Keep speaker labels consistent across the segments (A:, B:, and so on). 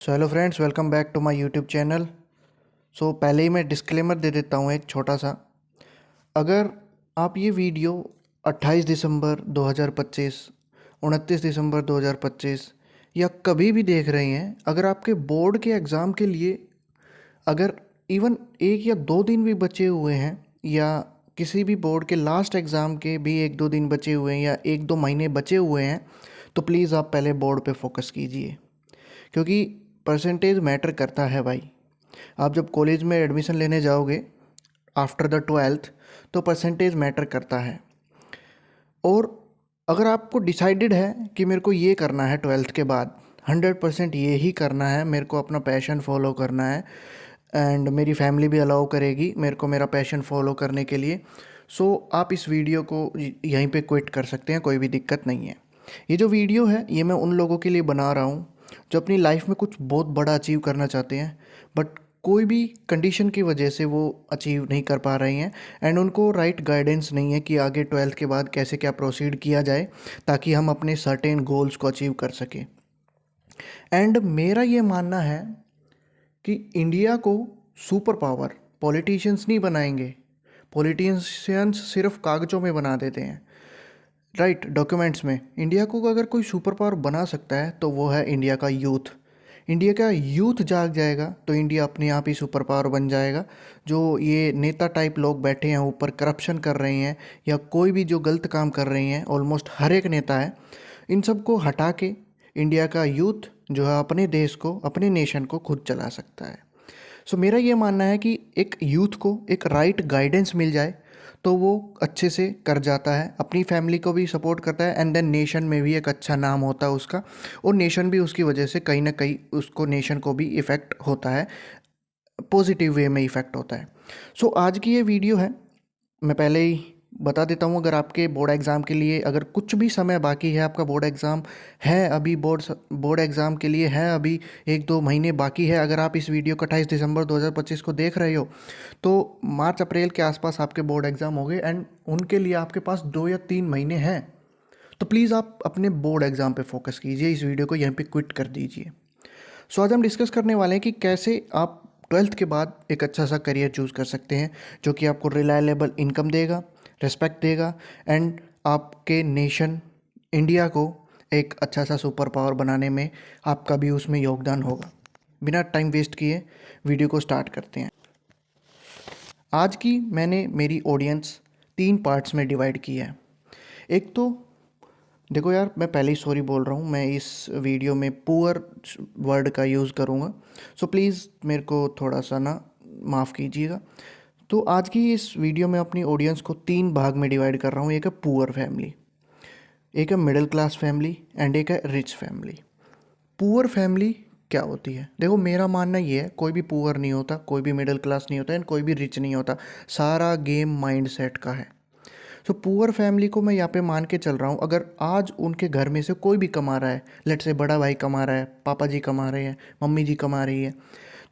A: So hello friends, welcome back to my YouTube channel. So पहले ही मैं disclaimer दे देता हूँ एक छोटा सा। अगर आप ये वीडियो 28 दिसंबर 2025, 29 दिसंबर 2025 या कभी भी देख रहे हैं, अगर आपके बोर्ड के एग्ज़ाम के लिए अगर इवन एक या दो दिन भी बचे हुए हैं, या किसी भी बोर्ड के लास्ट एग्ज़ाम के भी एक दो दिन बचे हुए हैं या एक दो महीने बचे हुए हैं, तो प्लीज़ आप पहले बोर्ड पे फोकस कीजिए, क्योंकि परसेंटेज मैटर करता है भाई। आप जब कॉलेज में एडमिशन लेने जाओगे आफ्टर द ट्वेल्थ, तो परसेंटेज मैटर करता है। और अगर आपको डिसाइडेड है कि मेरे को ये करना है ट्वेल्थ के बाद, 100% ये ही करना है, मेरे को अपना पैशन फॉलो करना है एंड मेरी फैमिली भी अलाउ करेगी मेरे को मेरा पैशन फॉलो करने के लिए, सो आप इस वीडियो को यहीं पे क्विट कर सकते हैं, कोई भी दिक्कत नहीं है। ये जो वीडियो है ये मैं उन लोगों के लिए बना रहा हूँ जो अपनी लाइफ में कुछ बहुत बड़ा अचीव करना चाहते हैं, बट कोई भी कंडीशन की वजह से वो अचीव नहीं कर पा रहे हैं एंड उनको राइट गाइडेंस नहीं है कि आगे ट्वेल्थ के बाद कैसे क्या प्रोसीड किया जाए ताकि हम अपने सर्टेन गोल्स को अचीव कर सकें। एंड मेरा ये मानना है कि इंडिया को सुपर पावर पॉलिटिशियंस नहीं बनाएंगे। पॉलिटिशियंस सिर्फ कागज़ों में बना देते हैं, राइट, डॉक्यूमेंट्स में। इंडिया को अगर कोई सुपर पावर बना सकता है तो वो है इंडिया का यूथ। इंडिया का यूथ जाग जाएगा तो इंडिया अपने आप ही सुपर पावर बन जाएगा। जो ये नेता टाइप लोग बैठे हैं ऊपर करप्शन कर रहे हैं या कोई भी जो गलत काम कर रहे हैं, ऑलमोस्ट हर एक नेता है, इन सब को हटा के इंडिया का यूथ जो है अपने देश को, अपने नेशन को खुद चला सकता है। सो मेरा ये मानना है कि एक यूथ को एक राइट गाइडेंस मिल जाए तो वो अच्छे से कर जाता है, अपनी फैमिली को भी सपोर्ट करता है एंड देन नेशन में भी एक अच्छा नाम होता है उसका, और नेशन भी उसकी वजह से कहीं ना कहीं उसको, नेशन को भी इफ़ेक्ट होता है, पॉजिटिव वे में इफ़ेक्ट होता है। सो आज की ये वीडियो है, मैं पहले ही बता देता हूँ, अगर आपके बोर्ड एग्ज़ाम के लिए अगर कुछ भी समय बाकी है, आपका बोर्ड एग्ज़ाम है अभी, बोर्ड एग्ज़ाम के लिए है अभी एक दो महीने बाकी है, अगर आप इस वीडियो को 28 दिसंबर 2025 को देख रहे हो तो मार्च अप्रैल के आसपास आपके बोर्ड एग्ज़ाम हो गए एंड उनके लिए आपके पास 2 या 3 महीने हैं, तो प्लीज़ आप अपने बोर्ड एग्ज़ाम पे फोकस कीजिए, इस वीडियो को यहीं पे क्विट कर दीजिए। सो आज हम डिस्कस करने वाले हैं कि कैसे आप ट्वेल्थ के बाद एक अच्छा सा करियर चूज़ कर सकते हैं जो कि आपको रिलायबल इनकम देगा, रिस्पेक्ट देगा एंड आपके नेशन इंडिया को एक अच्छा सा सुपर पावर बनाने में आपका भी उसमें योगदान होगा। बिना टाइम वेस्ट किए वीडियो को स्टार्ट करते हैं। आज की मैंने मेरी ऑडियंस 3 पार्ट्स में डिवाइड की है। एक तो देखो यार, मैं पहले ही सॉरी बोल रहा हूँ, मैं इस वीडियो में पुअर वर्ड का यूज़ करूँगा, सो प्लीज़ मेरे को थोड़ा सा ना माफ़ कीजिएगा। तो आज की इस वीडियो में अपनी ऑडियंस को 3 भाग में डिवाइड कर रहा हूँ। एक है पुअर फैमिली, एक है मिडिल क्लास फैमिली एंड एक है रिच फैमिली। पुअर फैमिली क्या होती है? देखो मेरा मानना ये है, कोई भी पुअर नहीं होता, कोई भी मिडिल क्लास नहीं होता एंड कोई भी रिच नहीं होता, सारा गेम माइंड सेट का है। सो पुअर फैमिली को मैं यहाँ पे मान के चल रहा हूँ, अगर आज उनके घर में से कोई भी कमा रहा है, लेट से बड़ा भाई कमा रहा है, पापा जी कमा रहे हैं, मम्मी जी कमा रही है,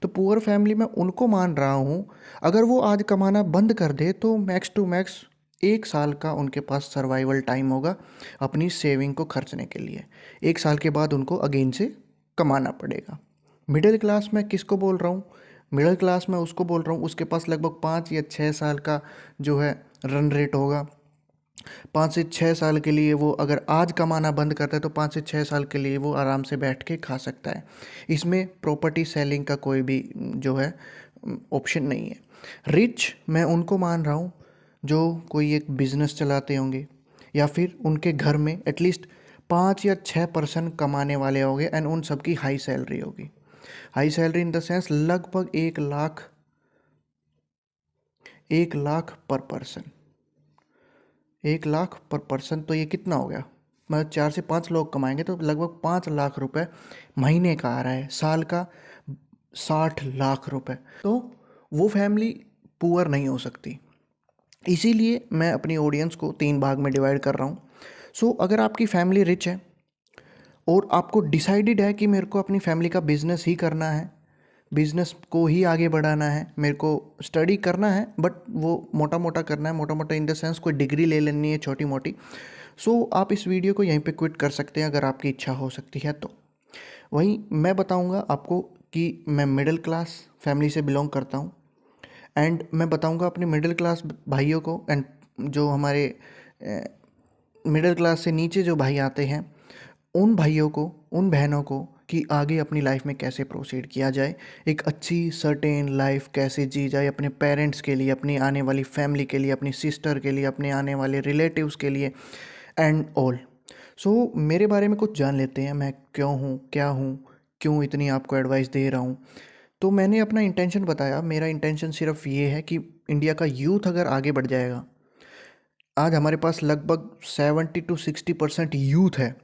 A: तो पुअर फैमिली में उनको मान रहा हूँ। अगर वो आज कमाना बंद कर दे तो मैक्स टू मैक्स 1 साल का उनके पास सर्वाइवल टाइम होगा अपनी सेविंग को खर्चने के लिए। 1 साल के बाद उनको अगेन से कमाना पड़ेगा। मिडिल क्लास में किसको बोल रहा हूँ? मिडिल क्लास में उसको बोल रहा हूँ उसके पास लगभग 5 या 6 साल का जो है रन रेट होगा। 5 से 6 साल के लिए वो अगर आज कमाना बंद करता है तो 5 से 6 साल के लिए वो आराम से बैठ के खा सकता है। इसमें प्रॉपर्टी सेलिंग का कोई भी जो है ऑप्शन नहीं है। रिच मैं उनको मान रहा हूँ जो कोई एक बिजनेस चलाते होंगे या फिर उनके घर में एटलीस्ट 5 या 6 पर्सन कमाने वाले होंगे एंड उन सबकी हाई सैलरी होगी। High salary in the sense लगभग 1 लाख, 1 लाख पर पर्सन। 1 लाख पर पर्सन तो ये कितना हो गया? मतलब 4 से 5 लोग कमाएंगे तो लगभग 5 लाख रुपए महीने का आ रहा है, साल का 60 लाख रुपए। तो वो फैमिली पुअर नहीं हो सकती। इसीलिए मैं अपनी ऑडियंस को 3 भाग में डिवाइड कर रहा हूँ। सो अगर आपकी फैमिली रिच है और आपको डिसाइडेड है कि मेरे को अपनी फैमिली का बिजनेस ही करना है, बिजनेस को ही आगे बढ़ाना है, मेरे को स्टडी करना है बट वो मोटा मोटा करना है, मोटा मोटा इन द सेंस कोई डिग्री ले लेनी है छोटी मोटी, सो आप इस वीडियो को यहीं पे क्विट कर सकते हैं अगर आपकी इच्छा हो सकती है तो। वहीं मैं बताऊंगा आपको कि मैं मिडिल क्लास फैमिली से बिलोंग करता हूं, एंड मैं बताऊंगा अपने मिडिल क्लास भाइयों को, एंड जो हमारे मिडिल क्लास से नीचे जो भाई आते हैं, उन भाइयों को, उन बहनों को, कि आगे अपनी लाइफ में कैसे प्रोसीड किया जाए, एक अच्छी सर्टेन लाइफ कैसे जी जाए अपने पेरेंट्स के लिए, अपनी आने वाली फैमिली के लिए, अपनी सिस्टर के लिए, अपने आने वाले रिलेटिव्स के लिए, एंड ऑल। सो मेरे बारे में कुछ जान लेते हैं, मैं क्यों हूँ, क्या हूँ, क्यों इतनी आपको एडवाइस दे रहा हूँ। तो मैंने अपना इंटेंशन बताया, मेरा इंटेंशन सिर्फ ये है कि इंडिया का यूथ अगर आगे बढ़ जाएगा, आज हमारे पास लगभग 70 to 60% यूथ है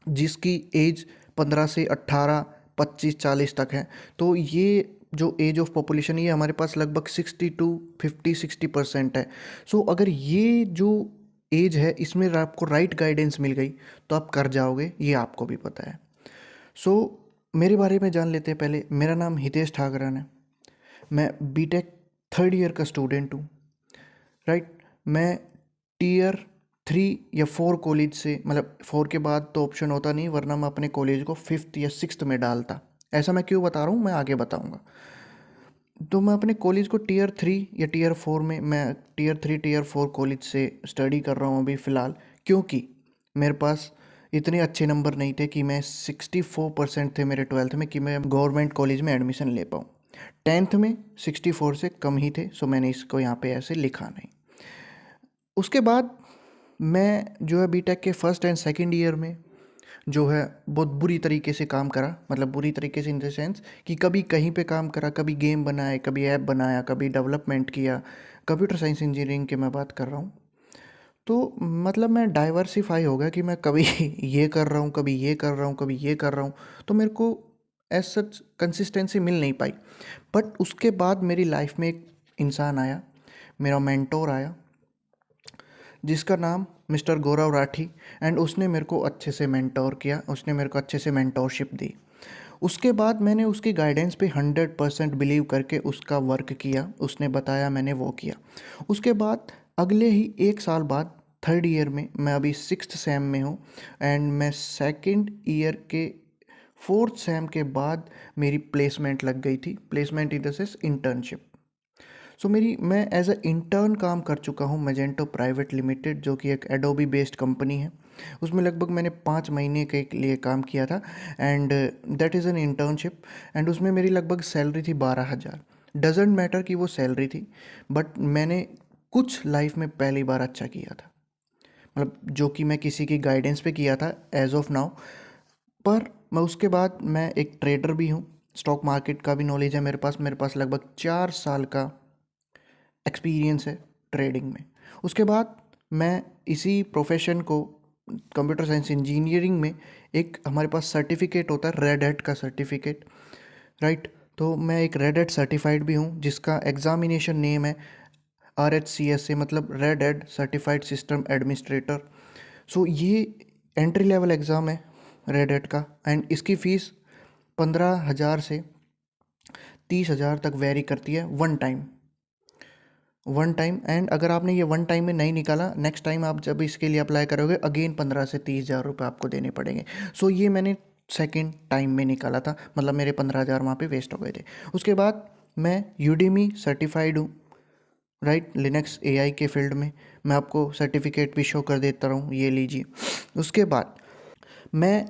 A: जिसकी एज 15 से 18, 25, 40 तक है। तो ये जो एज ऑफ पॉपुलेशन, ये हमारे पास लगभग 60 to 50, 60% है। सो अगर ये जो एज है इसमें आपको राइट गाइडेंस मिल गई तो आप कर जाओगे, ये आपको भी पता है। सो मेरे बारे में जान लेते हैं पहले। मेरा नाम हितेश ठाकरन है, मैं बीटेक थर्ड ईयर का स्टूडेंट हूँ। राइट, मैं टीयर 3 या 4 कॉलेज से, मतलब 4 के बाद तो ऑप्शन होता नहीं, वरना मैं अपने कॉलेज को 5th या 6th में डालता। ऐसा मैं क्यों बता रहा हूँ, मैं आगे बताऊँगा। तो मैं अपने कॉलेज को टीयर 3 या टीयर 4 में, मैं टीयर 3 टीयर 4 कॉलेज से स्टडी कर रहा हूँ अभी फ़िलहाल, क्योंकि मेरे पास इतने अच्छे नंबर नहीं थे कि मैं 64% थे मेरे 12th में कि मैं गवर्नमेंट कॉलेज में एडमिशन ले पाऊँ। 10th में 64 से कम ही थे, सो मैंने इसको यहाँ पे ऐसे लिखा नहीं। उसके बाद मैं जो है बीटेक के फर्स्ट एंड सेकंड ईयर में जो है बहुत बुरी तरीके से काम करा, मतलब बुरी तरीके से इन द सेंस कि कभी कहीं पे काम करा, कभी गेम बनाए, कभी ऐप बनाया, कभी डेवलपमेंट किया। कंप्यूटर साइंस इंजीनियरिंग की मैं बात कर रहा हूँ। तो मतलब मैं डाइवर्सिफाई हो गया कि मैं कभी ये कर रहा हूँ, कभी ये कर रहा हूँ, कभी ये कर रहा हूँ। तो मेरे को एज सच कंसिस्टेंसी मिल नहीं पाई। बट उसके बाद मेरी लाइफ में एक इंसान आया, मेरा मेंटोर आया, जिसका नाम मिस्टर गौरव राठी, एंड उसने मेरे को अच्छे से मेंटोर किया, उसने मेरे को अच्छे से मेंटोरशिप दी। उसके बाद मैंने उसकी गाइडेंस पे 100% बिलीव करके उसका वर्क किया, उसने बताया मैंने वो किया। उसके बाद अगले ही 1 साल बाद थर्ड ईयर में, मैं अभी 6th सेम में हूँ, एंड मैं सेकंड ईयर के 4th सेम के बाद मेरी प्लेसमेंट लग गई थी। Placement in the sense internship. So मैं एज अ इंटर्न काम कर चुका हूँ मैजेंटो प्राइवेट लिमिटेड, जो कि एक एडोबी बेस्ड कंपनी है। उसमें लगभग मैंने 5 महीने के लिए काम किया था, and that is an internship. And उसमें मेरी लगभग सैलरी थी 12,000। डजेंट मैटर कि वो सैलरी थी, बट मैंने कुछ लाइफ में पहली बार अच्छा किया था, मतलब जो कि मैं किसी की गाइडेंस पे किया था एज ऑफ नाउ। पर मैं उसके बाद मैं एक ट्रेडर भी हूँ, स्टॉक मार्केट का भी नॉलेज है मेरे पास लगभग 4 साल का एक्सपीरियंस है ट्रेडिंग में। उसके बाद मैं इसी प्रोफेशन को, कंप्यूटर साइंस इंजीनियरिंग में, एक हमारे पास सर्टिफिकेट होता है रेड हैट का सर्टिफिकेट। राइट, तो मैं एक रेड हैट सर्टिफाइड भी हूँ, जिसका एग्जामिनेशन नेम है RHCSA, मतलब Red Hat certified system administrator. So ये एंट्री लेवल एग्ज़ाम है रेड हैट का, एंड इसकी फ़ीस 15,000 से 30,000 तक वेरी करती है वन टाइम। एंड अगर आपने ये वन टाइम में नहीं निकाला, नेक्स्ट टाइम आप जब इसके लिए अप्लाई करोगे, अगेन 15 से 30,000 रुपये आपको देने पड़ेंगे। सो ये मैंने सेकेंड टाइम में निकाला था, मतलब मेरे 15,000 वहाँ पे वेस्ट हो गए थे। उसके बाद मैं यूडेमी सर्टिफाइड हूँ, राइट, लिनक्स AI के फील्ड में। मैं आपको सर्टिफिकेट भी शो कर देता हूँ, ये लीजिए। उसके बाद मैं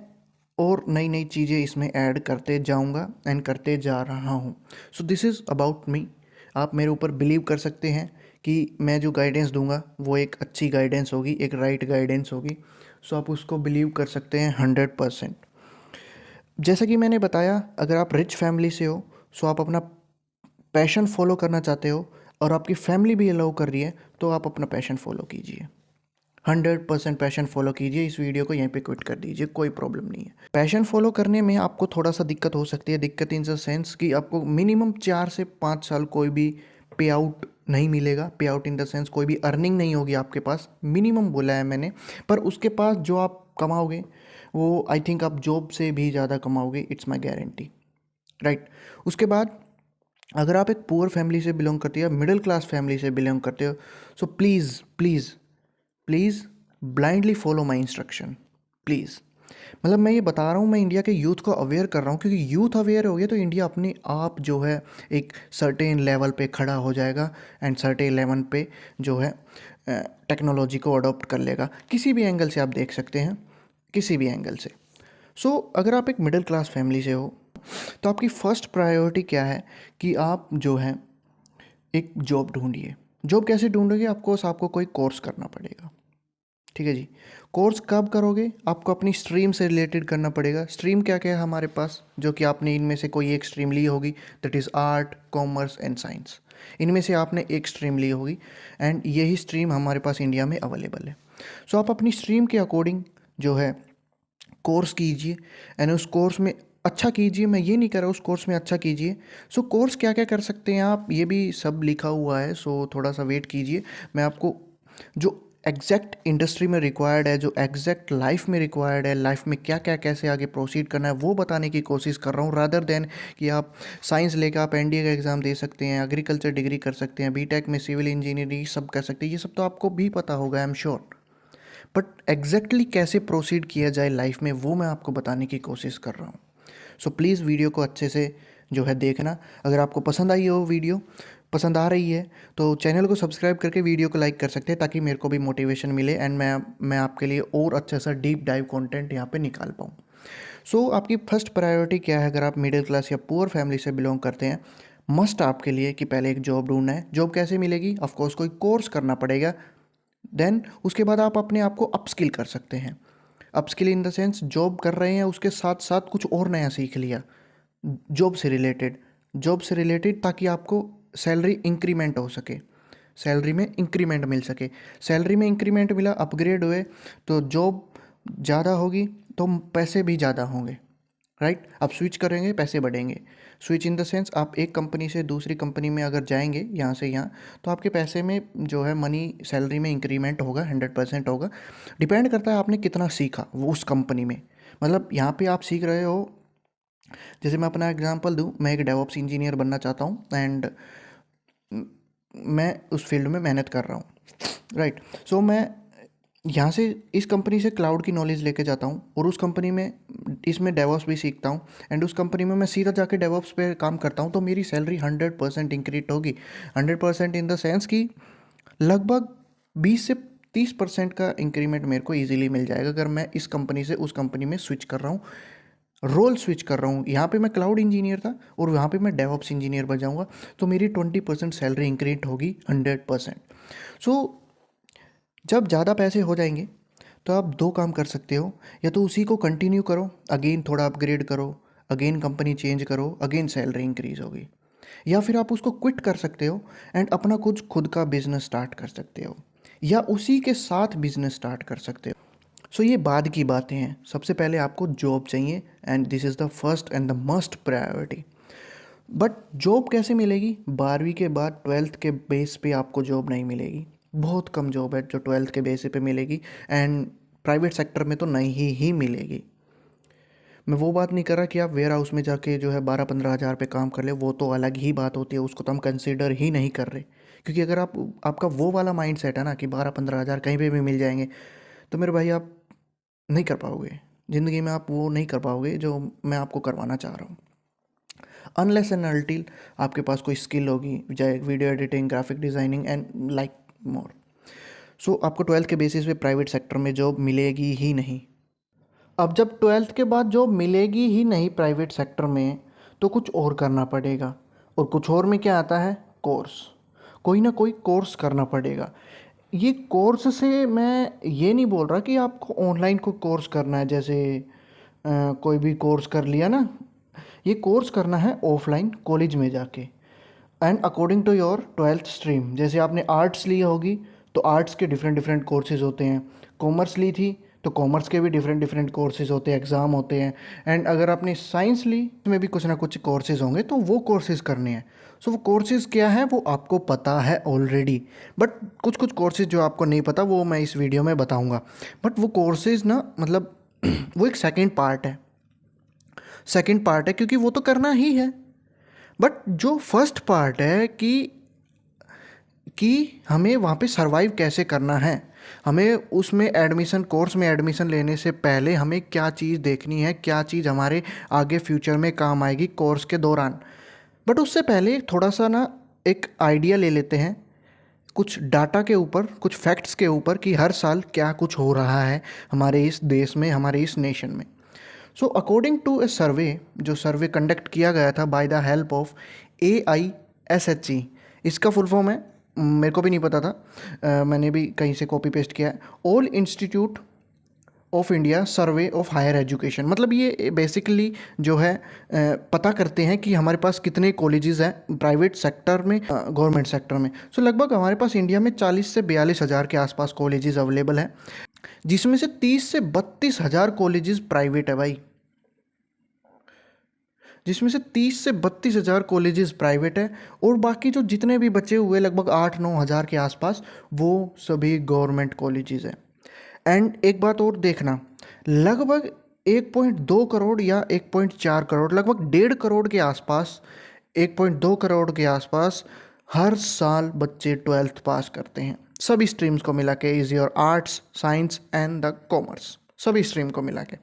A: और नई नई चीज़ें इसमें ऐड करते जाऊंगा एंड करते जा रहा हूँ। So this is about me. आप मेरे ऊपर बिलीव कर सकते हैं कि मैं जो गाइडेंस दूंगा वो एक अच्छी गाइडेंस होगी, एक राइट गाइडेंस होगी। सो आप उसको बिलीव कर सकते हैं 100%। जैसा कि मैंने बताया, अगर आप रिच फैमिली से हो, सो आप अपना पैशन फॉलो करना चाहते हो और आपकी फैमिली भी अलाउ कर रही है, तो आप अपना पैशन फॉलो कीजिए। 100% पैशन फॉलो कीजिए। इस वीडियो को यहीं पे क्विट कर दीजिए, कोई प्रॉब्लम नहीं है। पैशन फॉलो करने में आपको थोड़ा सा दिक्कत हो सकती है, दिक्कत इन द सेंस कि आपको मिनिमम 4 से 5 साल कोई भी पे आउट नहीं मिलेगा। पे आउट इन द सेंस कोई भी अर्निंग नहीं होगी आपके पास, मिनिमम बोला है मैंने। पर उसके पास जो आप कमाओगे वो आई थिंक आप जॉब से भी ज़्यादा कमाओगे, इट्स माई गारंटी। राइट, उसके बाद अगर आप एक पुअर फैमिली से बिलोंग करते हो या मिडिल क्लास फैमिली से बिलोंग करते हो, so please please please blindly follow my instruction, please. मतलब मैं ये बता रहा हूँ, मैं इंडिया के यूथ को अवेयर कर रहा हूँ, क्योंकि यूथ अवेयर हो गया तो इंडिया अपने आप जो है एक सर्टेन लेवल पे खड़ा हो जाएगा, एंड सर्टेन लेवल पे जो है टेक्नोलॉजी को अडॉप्ट कर लेगा। किसी भी एंगल से आप देख सकते हैं, किसी भी एंगल से। सो अगर आप एक मिडिल क्लास फैमिली से हो तो आपकी फ़र्स्ट प्रायोरिटी क्या है कि आप जो है एक जॉब ढूंढिए। जॉब कैसे ढूंढोगे? आपको कोई कोर्स करना पड़ेगा, ठीक है जी। कोर्स कब करोगे? आपको अपनी स्ट्रीम से रिलेटेड करना पड़ेगा। स्ट्रीम क्या क्या है हमारे पास, जो कि आपने इनमें से कोई एक स्ट्रीम ली होगी, that is art, commerce and science. इनमें से आपने एक स्ट्रीम ली होगी, एंड यही स्ट्रीम हमारे पास इंडिया में अवेलेबल है। सो आप अपनी स्ट्रीम के अकॉर्डिंग जो है कोर्स कीजिए, एंड उस कोर्स में अच्छा कीजिए। मैं ये नहीं कर रहा, उस कोर्स में अच्छा कीजिए। सो कोर्स क्या क्या कर सकते हैं आप, ये भी सब लिखा हुआ है, सो थोड़ा सा वेट कीजिए। मैं आपको जो एग्जैक्ट इंडस्ट्री में रिक्वायर्ड है, जो एग्जैक्ट लाइफ में रिक्वायर्ड है, लाइफ में क्या क्या कैसे आगे प्रोसीड करना है, वो बताने की कोशिश कर रहा हूँ, रादर देन कि आप साइंस लेकर आप एनडीए का एग्ज़ाम दे सकते हैं, एग्रीकल्चर डिग्री कर सकते हैं, बीटेक में सिविल इंजीनियरिंग सब कर सकते हैं। ये सब तो आपको भी पता होगा, I am sure. But exactly कैसे प्रोसीड किया जाए लाइफ में, वो मैं आपको बताने की कोशिश कर रहा हूँ। सो प्लीज़ वीडियो को अच्छे से जो है देखना। अगर आपको पसंद आई हो, वीडियो पसंद आ रही है, तो चैनल को सब्सक्राइब करके वीडियो को लाइक कर सकते हैं, ताकि मेरे को भी मोटिवेशन मिले, एंड मैं आपके लिए और अच्छा सा डीप डाइव कंटेंट यहाँ पे निकाल पाऊँ। सो आपकी फर्स्ट प्रायोरिटी क्या है? अगर आप मिडिल क्लास या पुअर फैमिली से बिलोंग करते हैं, मस्ट आपके लिए कि पहले एक जॉब ढूंढना है। जॉब कैसे मिलेगी? ऑफकोर्स कोई कोर्स करना पड़ेगा। देन उसके बाद आप अपने आप को अपस्किल कर सकते हैं। Upskill in the sense, job कर रहे हैं उसके साथ साथ कुछ और नया सीख लिया जॉब से रिलेटेड, ताकि आपको सैलरी इंक्रीमेंट हो सके, सैलरी में इंक्रीमेंट मिल सके। सैलरी में इंक्रीमेंट मिला, अपग्रेड हुए, तो जॉब ज़्यादा होगी तो पैसे भी ज़्यादा होंगे, राइट। आप स्विच करेंगे, पैसे बढ़ेंगे। स्विच इन द सेंस, आप एक कंपनी से दूसरी कंपनी में अगर जाएंगे, यहाँ से यहाँ, तो आपके पैसे में जो है मनी, सैलरी में इंक्रीमेंट होगा, 100% होगा। डिपेंड करता है आपने कितना सीखा वो उस कंपनी में। मतलब यहाँ पे आप सीख रहे हो, जैसे मैं अपना एग्जांपल दूँ, मैं एक डेवऑप्स इंजीनियर बनना चाहता हूँ, एंड मैं उस फील्ड में मेहनत कर रहा हूँ, राइट। सो मैं यहाँ से इस कंपनी से क्लाउड की नॉलेज लेके जाता हूँ, और उस कंपनी में इसमें डेवॉप्स भी सीखता हूँ, एंड उस कंपनी में मैं सीधा जाके डेवॉप्स पे काम करता हूँ, तो मेरी सैलरी 100% इंक्रीज होगी। 100% इन द सेंस कि लगभग 20 से 30% का इंक्रीमेंट मेरे को ईजिली मिल जाएगा, अगर मैं इस कंपनी से उस कंपनी में स्विच कर रहा हूँ, रोल स्विच कर रहा हूँ। यहाँ पे मैं क्लाउड इंजीनियर था और वहाँ पे मैं डेवऑप्स इंजीनियर बन जाऊँगा, तो मेरी 20% सैलरी इंक्रीज होगी 100%। सो जब ज़्यादा पैसे हो जाएंगे तो आप दो काम कर सकते हो, या तो उसी को कंटिन्यू करो, अगेन थोड़ा अपग्रेड करो, अगेन कंपनी चेंज करो, अगेन सैलरी इंक्रीज होगी, या फिर आप उसको क्विट कर सकते हो एंड अपना कुछ खुद का बिजनेस स्टार्ट कर सकते हो, या उसी के साथ बिजनेस स्टार्ट कर सकते हो। सो ये बाद की बातें हैं, सबसे पहले आपको जॉब चाहिए, and this is the first and the must priority. But job कैसे मिलेगी? 12वीं के बाद 12th के बेस पे आपको जॉब नहीं मिलेगी। बहुत कम जॉब है जो 12th के बेस पे मिलेगी, एंड प्राइवेट सेक्टर में तो नहीं ही मिलेगी। मैं वो बात नहीं कर रहा कि आप वेयर हाउस में जाके जो है 12-15 हज़ार पे काम कर ले, वो तो अलग ही बात होती है, उसको तो हम कंसिडर ही नहीं कर रहे। क्योंकि अगर आपका वो वाला माइंड सेट है ना कि 12-15 हज़ार कहीं पे भी मिल जाएंगे, तो मेरे भाई आप नहीं कर पाओगे ज़िंदगी में, आप वो नहीं कर पाओगे जो मैं आपको करवाना चाह रहा हूँ। अनलेस एंड अनटिल आपके पास कोई स्किल होगी, चाहे video editing, graphic designing and like more. So आपको 12th के बेसिस पे प्राइवेट सेक्टर में जॉब मिलेगी ही नहीं। अब जब 12th के बाद जॉब मिलेगी ही नहीं प्राइवेट सेक्टर में, तो कुछ और करना पड़ेगा, और कुछ और में क्या आता है? कोर्स। कोई ना कोई कोर्स करना पड़ेगा। ये कोर्स से मैं ये नहीं बोल रहा कि आपको ऑनलाइन कोई कोर्स करना है, जैसे कोई भी कोर्स कर लिया ना। ये कोर्स करना है ऑफलाइन कॉलेज में जाके, and according to your 12th stream. जैसे आपने आर्ट्स ली होगी तो आर्ट्स के डिफरेंट डिफरेंट कोर्सेज होते हैं, कॉमर्स ली थी तो कॉमर्स के भी डिफरेंट डिफरेंट कोर्सेज होते हैं, एग्ज़ाम होते हैं, एंड अगर आपने साइंस ली उसमें भी कुछ ना कुछ कोर्सेज होंगे, तो वो कोर्सेज करने हैं। सो वो कोर्सेज क्या है वो आपको पता है ऑलरेडी, बट कुछ कुछ कोर्सेज जो आपको नहीं पता वो मैं इस वीडियो में बताऊँगा। बट वो कोर्सेज ना, मतलब वो एक सेकेंड पार्ट है, क्योंकि वो तो करना ही है। बट जो फर्स्ट पार्ट है कि हमें वहाँ पे सरवाइव कैसे करना है, हमें उसमें एडमिशन, कोर्स में एडमिशन लेने से पहले हमें क्या चीज़ देखनी है, क्या चीज़ हमारे आगे फ्यूचर में काम आएगी कोर्स के दौरान। बट उससे पहले थोड़ा सा ना एक आइडिया ले लेते हैं कुछ डाटा के ऊपर, कुछ फैक्ट्स के ऊपर कि हर साल क्या कुछ हो रहा है हमारे इस देश में, हमारे इस नेशन में। सो अकॉर्डिंग टू ए सर्वे, जो सर्वे कंडक्ट किया गया था by the help of AISHE, इसका फुल फॉर्म है, मेरे को भी नहीं पता था, मैंने भी कहीं से कॉपी पेस्ट किया है, all institute of India survey of higher education. मतलब ये बेसिकली जो है पता करते हैं कि हमारे पास कितने कॉलेजेस हैं प्राइवेट सेक्टर में, गवर्नमेंट सेक्टर में। सो लगभग हमारे पास इंडिया में 40 से 42 हज़ार के आसपास कॉलेजेस अवेलेबल हैं, जिसमें से 30 से 32 हज़ार कॉलेजेस प्राइवेट है भाई, जिसमें से 30 से 32 हज़ार कॉलेजेस प्राइवेट है, और बाकी जो जितने भी बचे हुए लगभग 8-9 हज़ार के आसपास वो सभी गवर्नमेंट कॉलेजेस हैं। एंड एक बात और देखना, लगभग 1.2 करोड़ या 1.4 करोड़, लगभग 1.5 करोड़ के आसपास, 1.2 करोड़ के आसपास हर साल बच्चे 12th पास करते हैं, सभी स्ट्रीम्स को मिला के, is your arts, science and the commerce, सभी स्ट्रीम को मिला के।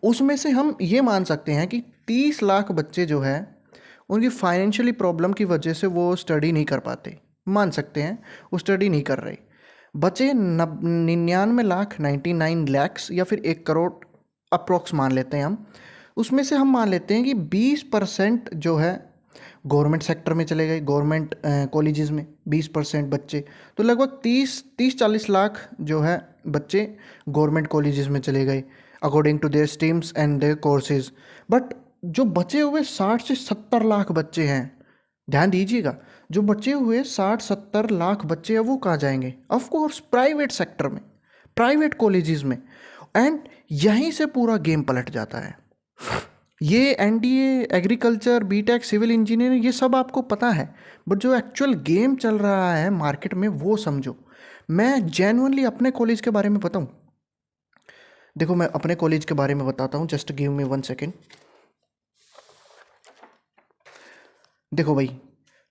A: उसमें से हम ये मान सकते हैं कि 30 लाख बच्चे जो है उनकी फाइनेंशियली प्रॉब्लम की वजह से वो स्टडी नहीं कर पाते, मान सकते हैं वो स्टडी नहीं कर रहे। बचे 99 लाख, 99 लैक्स या फिर 1 करोड़ अप्रोक्स मान लेते हैं हम। उसमें से हम मान लेते हैं कि 20% जो है गवर्नमेंट सेक्टर में चले गए, गवर्नमेंट कॉलेजेस में 20% बच्चे, तो लगभग 30-40 लाख जो है बच्चे गवर्नमेंट कॉलेजेस में चले गए according to their streams and their courses. But जो बचे हुए 60 से 70 लाख बच्चे हैं, ध्यान दीजिएगा, जो बचे हुए 60-70 लाख बच्चे हैं वो कहाँ जाएंगे? ऑफ कोर्स प्राइवेट सेक्टर में, प्राइवेट कॉलेजेस में। एंड यहीं से पूरा गेम पलट जाता है। ये NDA, agriculture, BTech, civil engineering, ये सब आपको पता है, बट जो एक्चुअल गेम चल रहा है मार्केट में वो समझो। मैं जेन्युइनली अपने कॉलेज के बारे में बताऊँ, देखो मैं अपने कॉलेज के बारे में बताता हूँ, जस्ट गिव मी 1 सेकेंड। देखो भाई,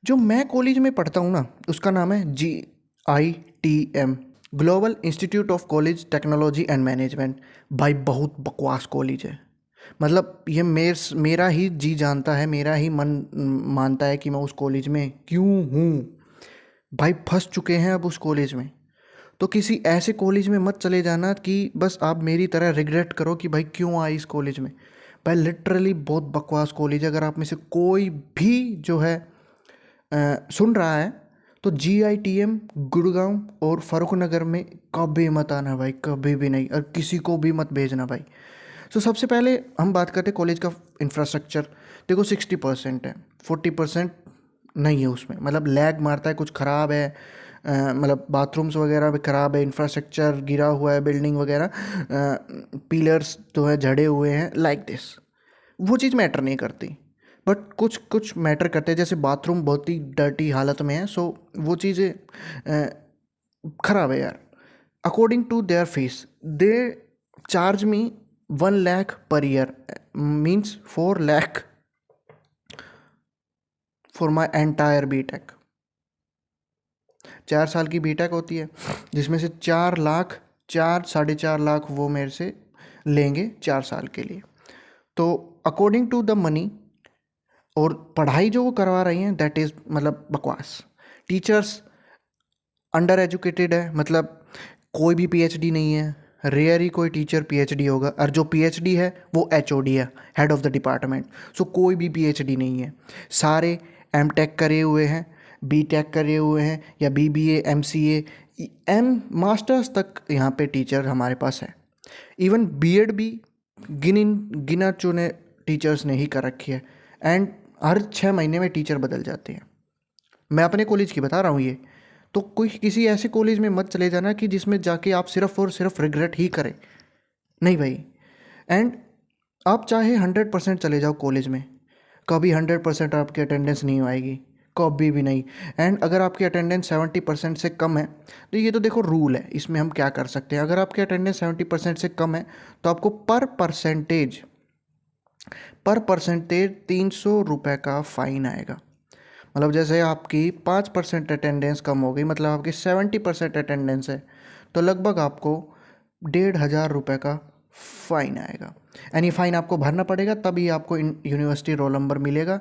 A: जो मैं कॉलेज में पढ़ता हूँ ना, उसका नाम है GITM, global institute of college technology and management. भाई बहुत बकवास कॉलेज है, मतलब ये मेरा ही जी जानता है, मेरा ही मन मानता है कि मैं उस कॉलेज में क्यों हूँ। भाई फंस चुके हैं अब उस कॉलेज में, तो किसी ऐसे कॉलेज में मत चले जाना कि बस आप मेरी तरह रिग्रेट करो कि भाई क्यों आए इस कॉलेज में। भाई लिटरली बहुत बकवास कॉलेज है। अगर आप में से कोई भी जो है सुन रहा है तो GITM गुड़गांव और फ़ारुखनगर में कभी मत आना भाई, कभी भी नहीं, और किसी को भी मत भेजना भाई। तो सबसे पहले हम बात करते हैं कॉलेज का इंफ्रास्ट्रक्चर। देखो 60% है, 40% नहीं है उसमें, मतलब लैग मारता है, कुछ ख़राब है, मतलब बाथरूम्स वगैरह भी ख़राब है, इंफ्रास्ट्रक्चर गिरा हुआ है, बिल्डिंग वगैरह, पिलर्स जो है झड़े हुए हैं, लाइक दिस। वो चीज़ मैटर नहीं करती, बट कुछ कुछ मैटर करते हैं, जैसे बाथरूम बहुत ही डर्टी हालत में है, सो वो चीज़ें ख़राब है यार। According to their fees, they charge me 1 lakh per year, means 4 lakh for my entire BTech. 4 साल की बीटेक होती है, जिसमें से 4 लाख, 4-4.5 लाख वो मेरे से लेंगे 4 साल के लिए। तो अकॉर्डिंग टू द मनी और पढ़ाई जो वो करवा रही हैं, दैट इज़ मतलब बकवास। टीचर्स अंडर एजुकेटेड है, मतलब कोई भी PhD नहीं है, रेयर ही कोई टीचर PhD होगा, और जो PhD है वो HOD है, हेड ऑफ द डिपार्टमेंट। सो कोई भी PhD नहीं है, सारे MTech करे हुए हैं, BTech करे हुए हैं, या BBA, MCA, मास्टर्स तक यहाँ पे टीचर हमारे पास है। इवन B.Ed भी गिना चुने टीचर्स ने ही कर रखी है, एंड हर 6 महीने में टीचर बदल जाते हैं। मैं अपने कॉलेज की बता रहा हूँ ये। तो कोई किसी ऐसे कॉलेज में मत चले जाना कि जिसमें जाके आप सिर्फ और सिर्फ रिग्रेट ही करें, नहीं भाई। एंड आप चाहे 100% चले जाओ कॉलेज में, कभी 100% आपकी अटेंडेंस नहीं आएगी, कभी भी नहीं। एंड अगर आपकी अटेंडेंस 70% से कम है, तो ये तो देखो रूल है, इसमें हम क्या कर सकते हैं। अगर आपकी अटेंडेंस 70% से कम है तो आपको पर परसेंटेज 300 रुपये का फ़ाइन आएगा। मतलब जैसे आपकी 5% अटेंडेंस कम हो गई, मतलब आपकी 70% अटेंडेंस है, तो लगभग आपको 1,500 का फ़ाइन आएगा। यानी फ़ाइन आपको भरना पड़ेगा, तभी आपको यूनिवर्सिटी रोल नंबर मिलेगा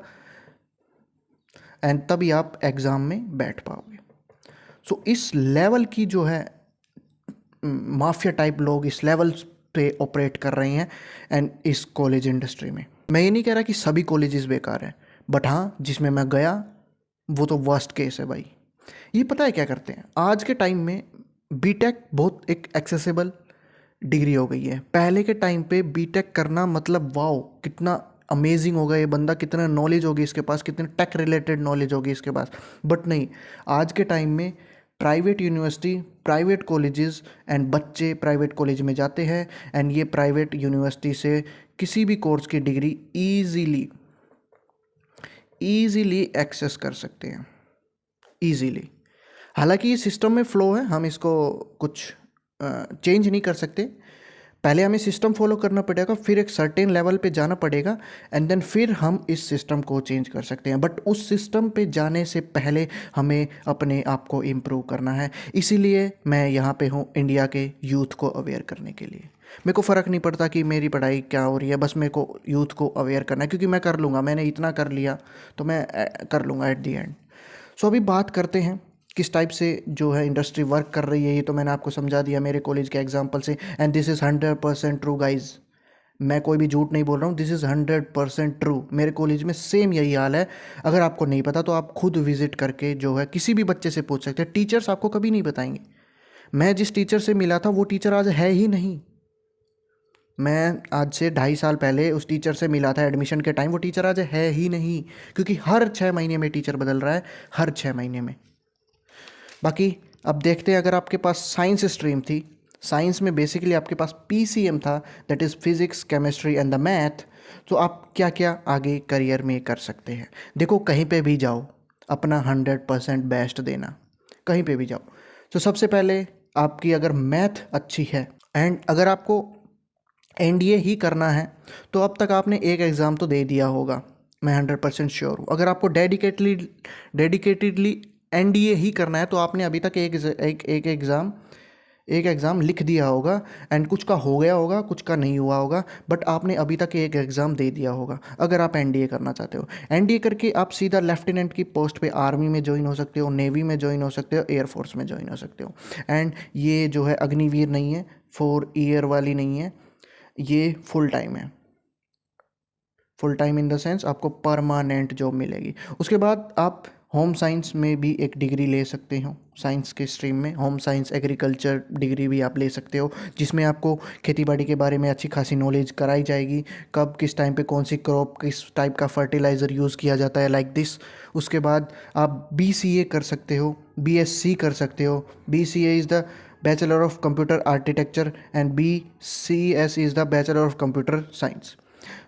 A: एंड तभी आप एग्ज़ाम में बैठ पाओगे। सो इस लेवल की जो है माफिया टाइप लोग इस लेवल पे ऑपरेट कर रहे हैं एंड इस कॉलेज इंडस्ट्री में। मैं ये नहीं कह रहा कि सभी कॉलेजेस बेकार हैं, बट हाँ, जिसमें मैं गया वो तो वर्स्ट केस है भाई। ये पता है क्या करते हैं आज के टाइम में, बीटेक बहुत एक एक्सेसिबल डिग्री हो गई है। पहले के टाइम पे बीटेक करना मतलब वाओ कितना अमेजिंग होगा, ये बंदा कितना नॉलेज होगी इसके पास, कितने टेक रिलेटेड नॉलेज होगी इसके पास। बट नहीं, आज के टाइम में private university, private colleges and बच्चे प्राइवेट कॉलेज में जाते हैं एंड ये प्राइवेट यूनिवर्सिटी से किसी भी कोर्स की डिग्री ईजीली एक्सेस कर सकते हैं, ईजीली। हालांकि ये सिस्टम में फ़्लो है, हम इसको कुछ चेंज नहीं कर सकते। पहले हमें सिस्टम फॉलो करना पड़ेगा, फिर एक सर्टेन लेवल पे जाना पड़ेगा एंड देन फिर हम इस सिस्टम को चेंज कर सकते हैं। बट उस सिस्टम पे जाने से पहले हमें अपने आप को इम्प्रूव करना है। इसीलिए मैं यहाँ पे हूँ इंडिया के यूथ को अवेयर करने के लिए। मेरे को फ़र्क नहीं पड़ता कि मेरी पढ़ाई क्या हो रही है, बस मेरे को यूथ को अवेयर करना है, क्योंकि मैं कर लूँगा, मैंने इतना कर लिया तो मैं कर लूँगा एट दी एंड। सो अभी बात करते हैं किस टाइप से जो है इंडस्ट्री वर्क कर रही है। ये तो मैंने आपको समझा दिया मेरे कॉलेज के एग्जांपल से and this is 100% true guys. मैं कोई भी झूठ नहीं बोल रहा हूँ, दिस इज़ 100% ट्रू। मेरे कॉलेज में सेम यही हाल है। अगर आपको नहीं पता तो आप खुद विजिट करके जो है किसी भी बच्चे से पूछ सकते हैं, टीचर्स आपको कभी नहीं बताएंगे। मैं जिस टीचर से मिला था वो टीचर आज है ही नहीं। मैं आज से 2.5 साल पहले उस टीचर से मिला था एडमिशन के टाइम, वो टीचर आज है ही नहीं, क्योंकि हर 6 महीने में टीचर बदल रहा है, हर 6 महीने में। बाकी अब देखते हैं, अगर आपके पास साइंस स्ट्रीम थी, साइंस में बेसिकली आपके पास पीसीएम था, that is physics chemistry and the math, तो आप क्या क्या आगे करियर में कर सकते हैं। देखो, कहीं पे भी जाओ अपना 100% बेस्ट देना, कहीं पे भी जाओ। तो सबसे पहले आपकी अगर मैथ अच्छी है एंड अगर आपको एनडीए ही करना है तो अब तक आपने एक एग्ज़ाम तो दे दिया होगा, मैं 100% श्योर हूँ। अगर आपको डेडिकेटेडली एनडीए ही करना है तो आपने अभी तक एक एग्ज़ाम लिख दिया होगा एंड कुछ का हो गया होगा, कुछ का नहीं हुआ होगा, बट आपने अभी तक एक एग्ज़ाम दे दिया होगा। अगर आप एनडीए करना चाहते हो, एनडीए करके आप सीधा लेफ्टिनेंट की पोस्ट पे आर्मी में ज्वाइन हो सकते हो, नेवी में ज्वाइन हो सकते हो, एयरफोर्स में ज्वाइन हो सकते हो। एंड ये जो है अग्निवीर नहीं है, 4 ईयर वाली नहीं है, ये फुल टाइम है। Full time in the sense आपको परमानेंट जॉब मिलेगी। उसके बाद आप होम साइंस में भी एक डिग्री ले सकते हो, साइंस के स्ट्रीम में होम साइंस एग्रीकल्चर डिग्री भी आप ले सकते हो, जिसमें आपको खेती बाड़ी के बारे में अच्छी खासी नॉलेज कराई जाएगी, कब किस टाइम पे कौन सी क्रॉप किस टाइप का फर्टिलाइज़र यूज़ किया जाता है, लाइक दिस। उसके बाद आप बीसीए कर सकते हो, बीएससी कर सकते हो। BCA is the bachelor of computer architecture and BCS is the bachelor of computer science.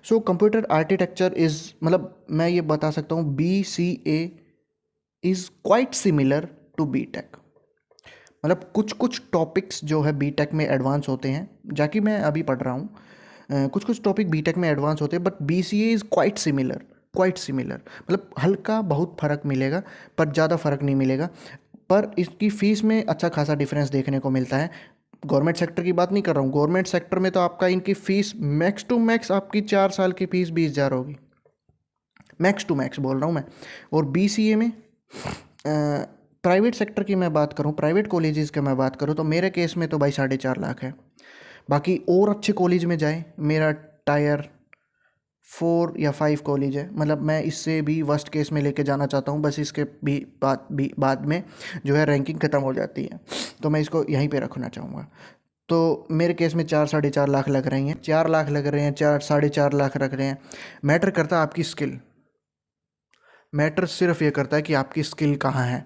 A: So computer architecture is, मतलब मैं ये बता सकता हूँ, BCA is quite similar to BTech. मतलब कुछ कुछ टॉपिक्स जो है बीटेक में एडवांस होते हैं, जाकि मैं अभी पढ़ रहा हूँ, कुछ कुछ टॉपिक बीटेक में एडवांस होते हैं, but BCA is quite similar. मतलब हल्का बहुत फ़र्क मिलेगा पर ज़्यादा फ़र्क नहीं मिलेगा। पर इसकी फ़ीस में अच्छा खासा डिफरेंस देखने को मिलता है। गवर्नमेंट सेक्टर की बात नहीं कर रहा हूँ, गवर्नमेंट सेक्टर में तो आपका इनकी फ़ीस मैक्स टू मैक्स आपकी 4 साल की फ़ीस 20,000 होगी, मैक्स टू मैक्स बोल रहा हूँ मैं। और BCA में प्राइवेट सेक्टर की मैं बात करूँ, प्राइवेट कॉलेजेस की मैं बात करूँ, तो मेरे केस में तो भाई 4.5 लाख है। बाकी और अच्छे कॉलेज में जाए, मेरा टायर 4 या 5 कॉलेज है, मतलब मैं इससे भी वर्स्ट केस में लेके जाना चाहता हूँ, बस इसके भी बाद में जो है रैंकिंग ख़त्म हो जाती है, तो मैं इसको यहीं पे रखना चाहूँगा। तो मेरे केस में 4-4.5 लाख लग रही हैं, 4 लाख लग रहे हैं, 4-4.5 लाख रख रहे हैं। मैटर करता है आपकी स्किल, मैटर सिर्फ ये करता है कि आपकी स्किल कहाँ है।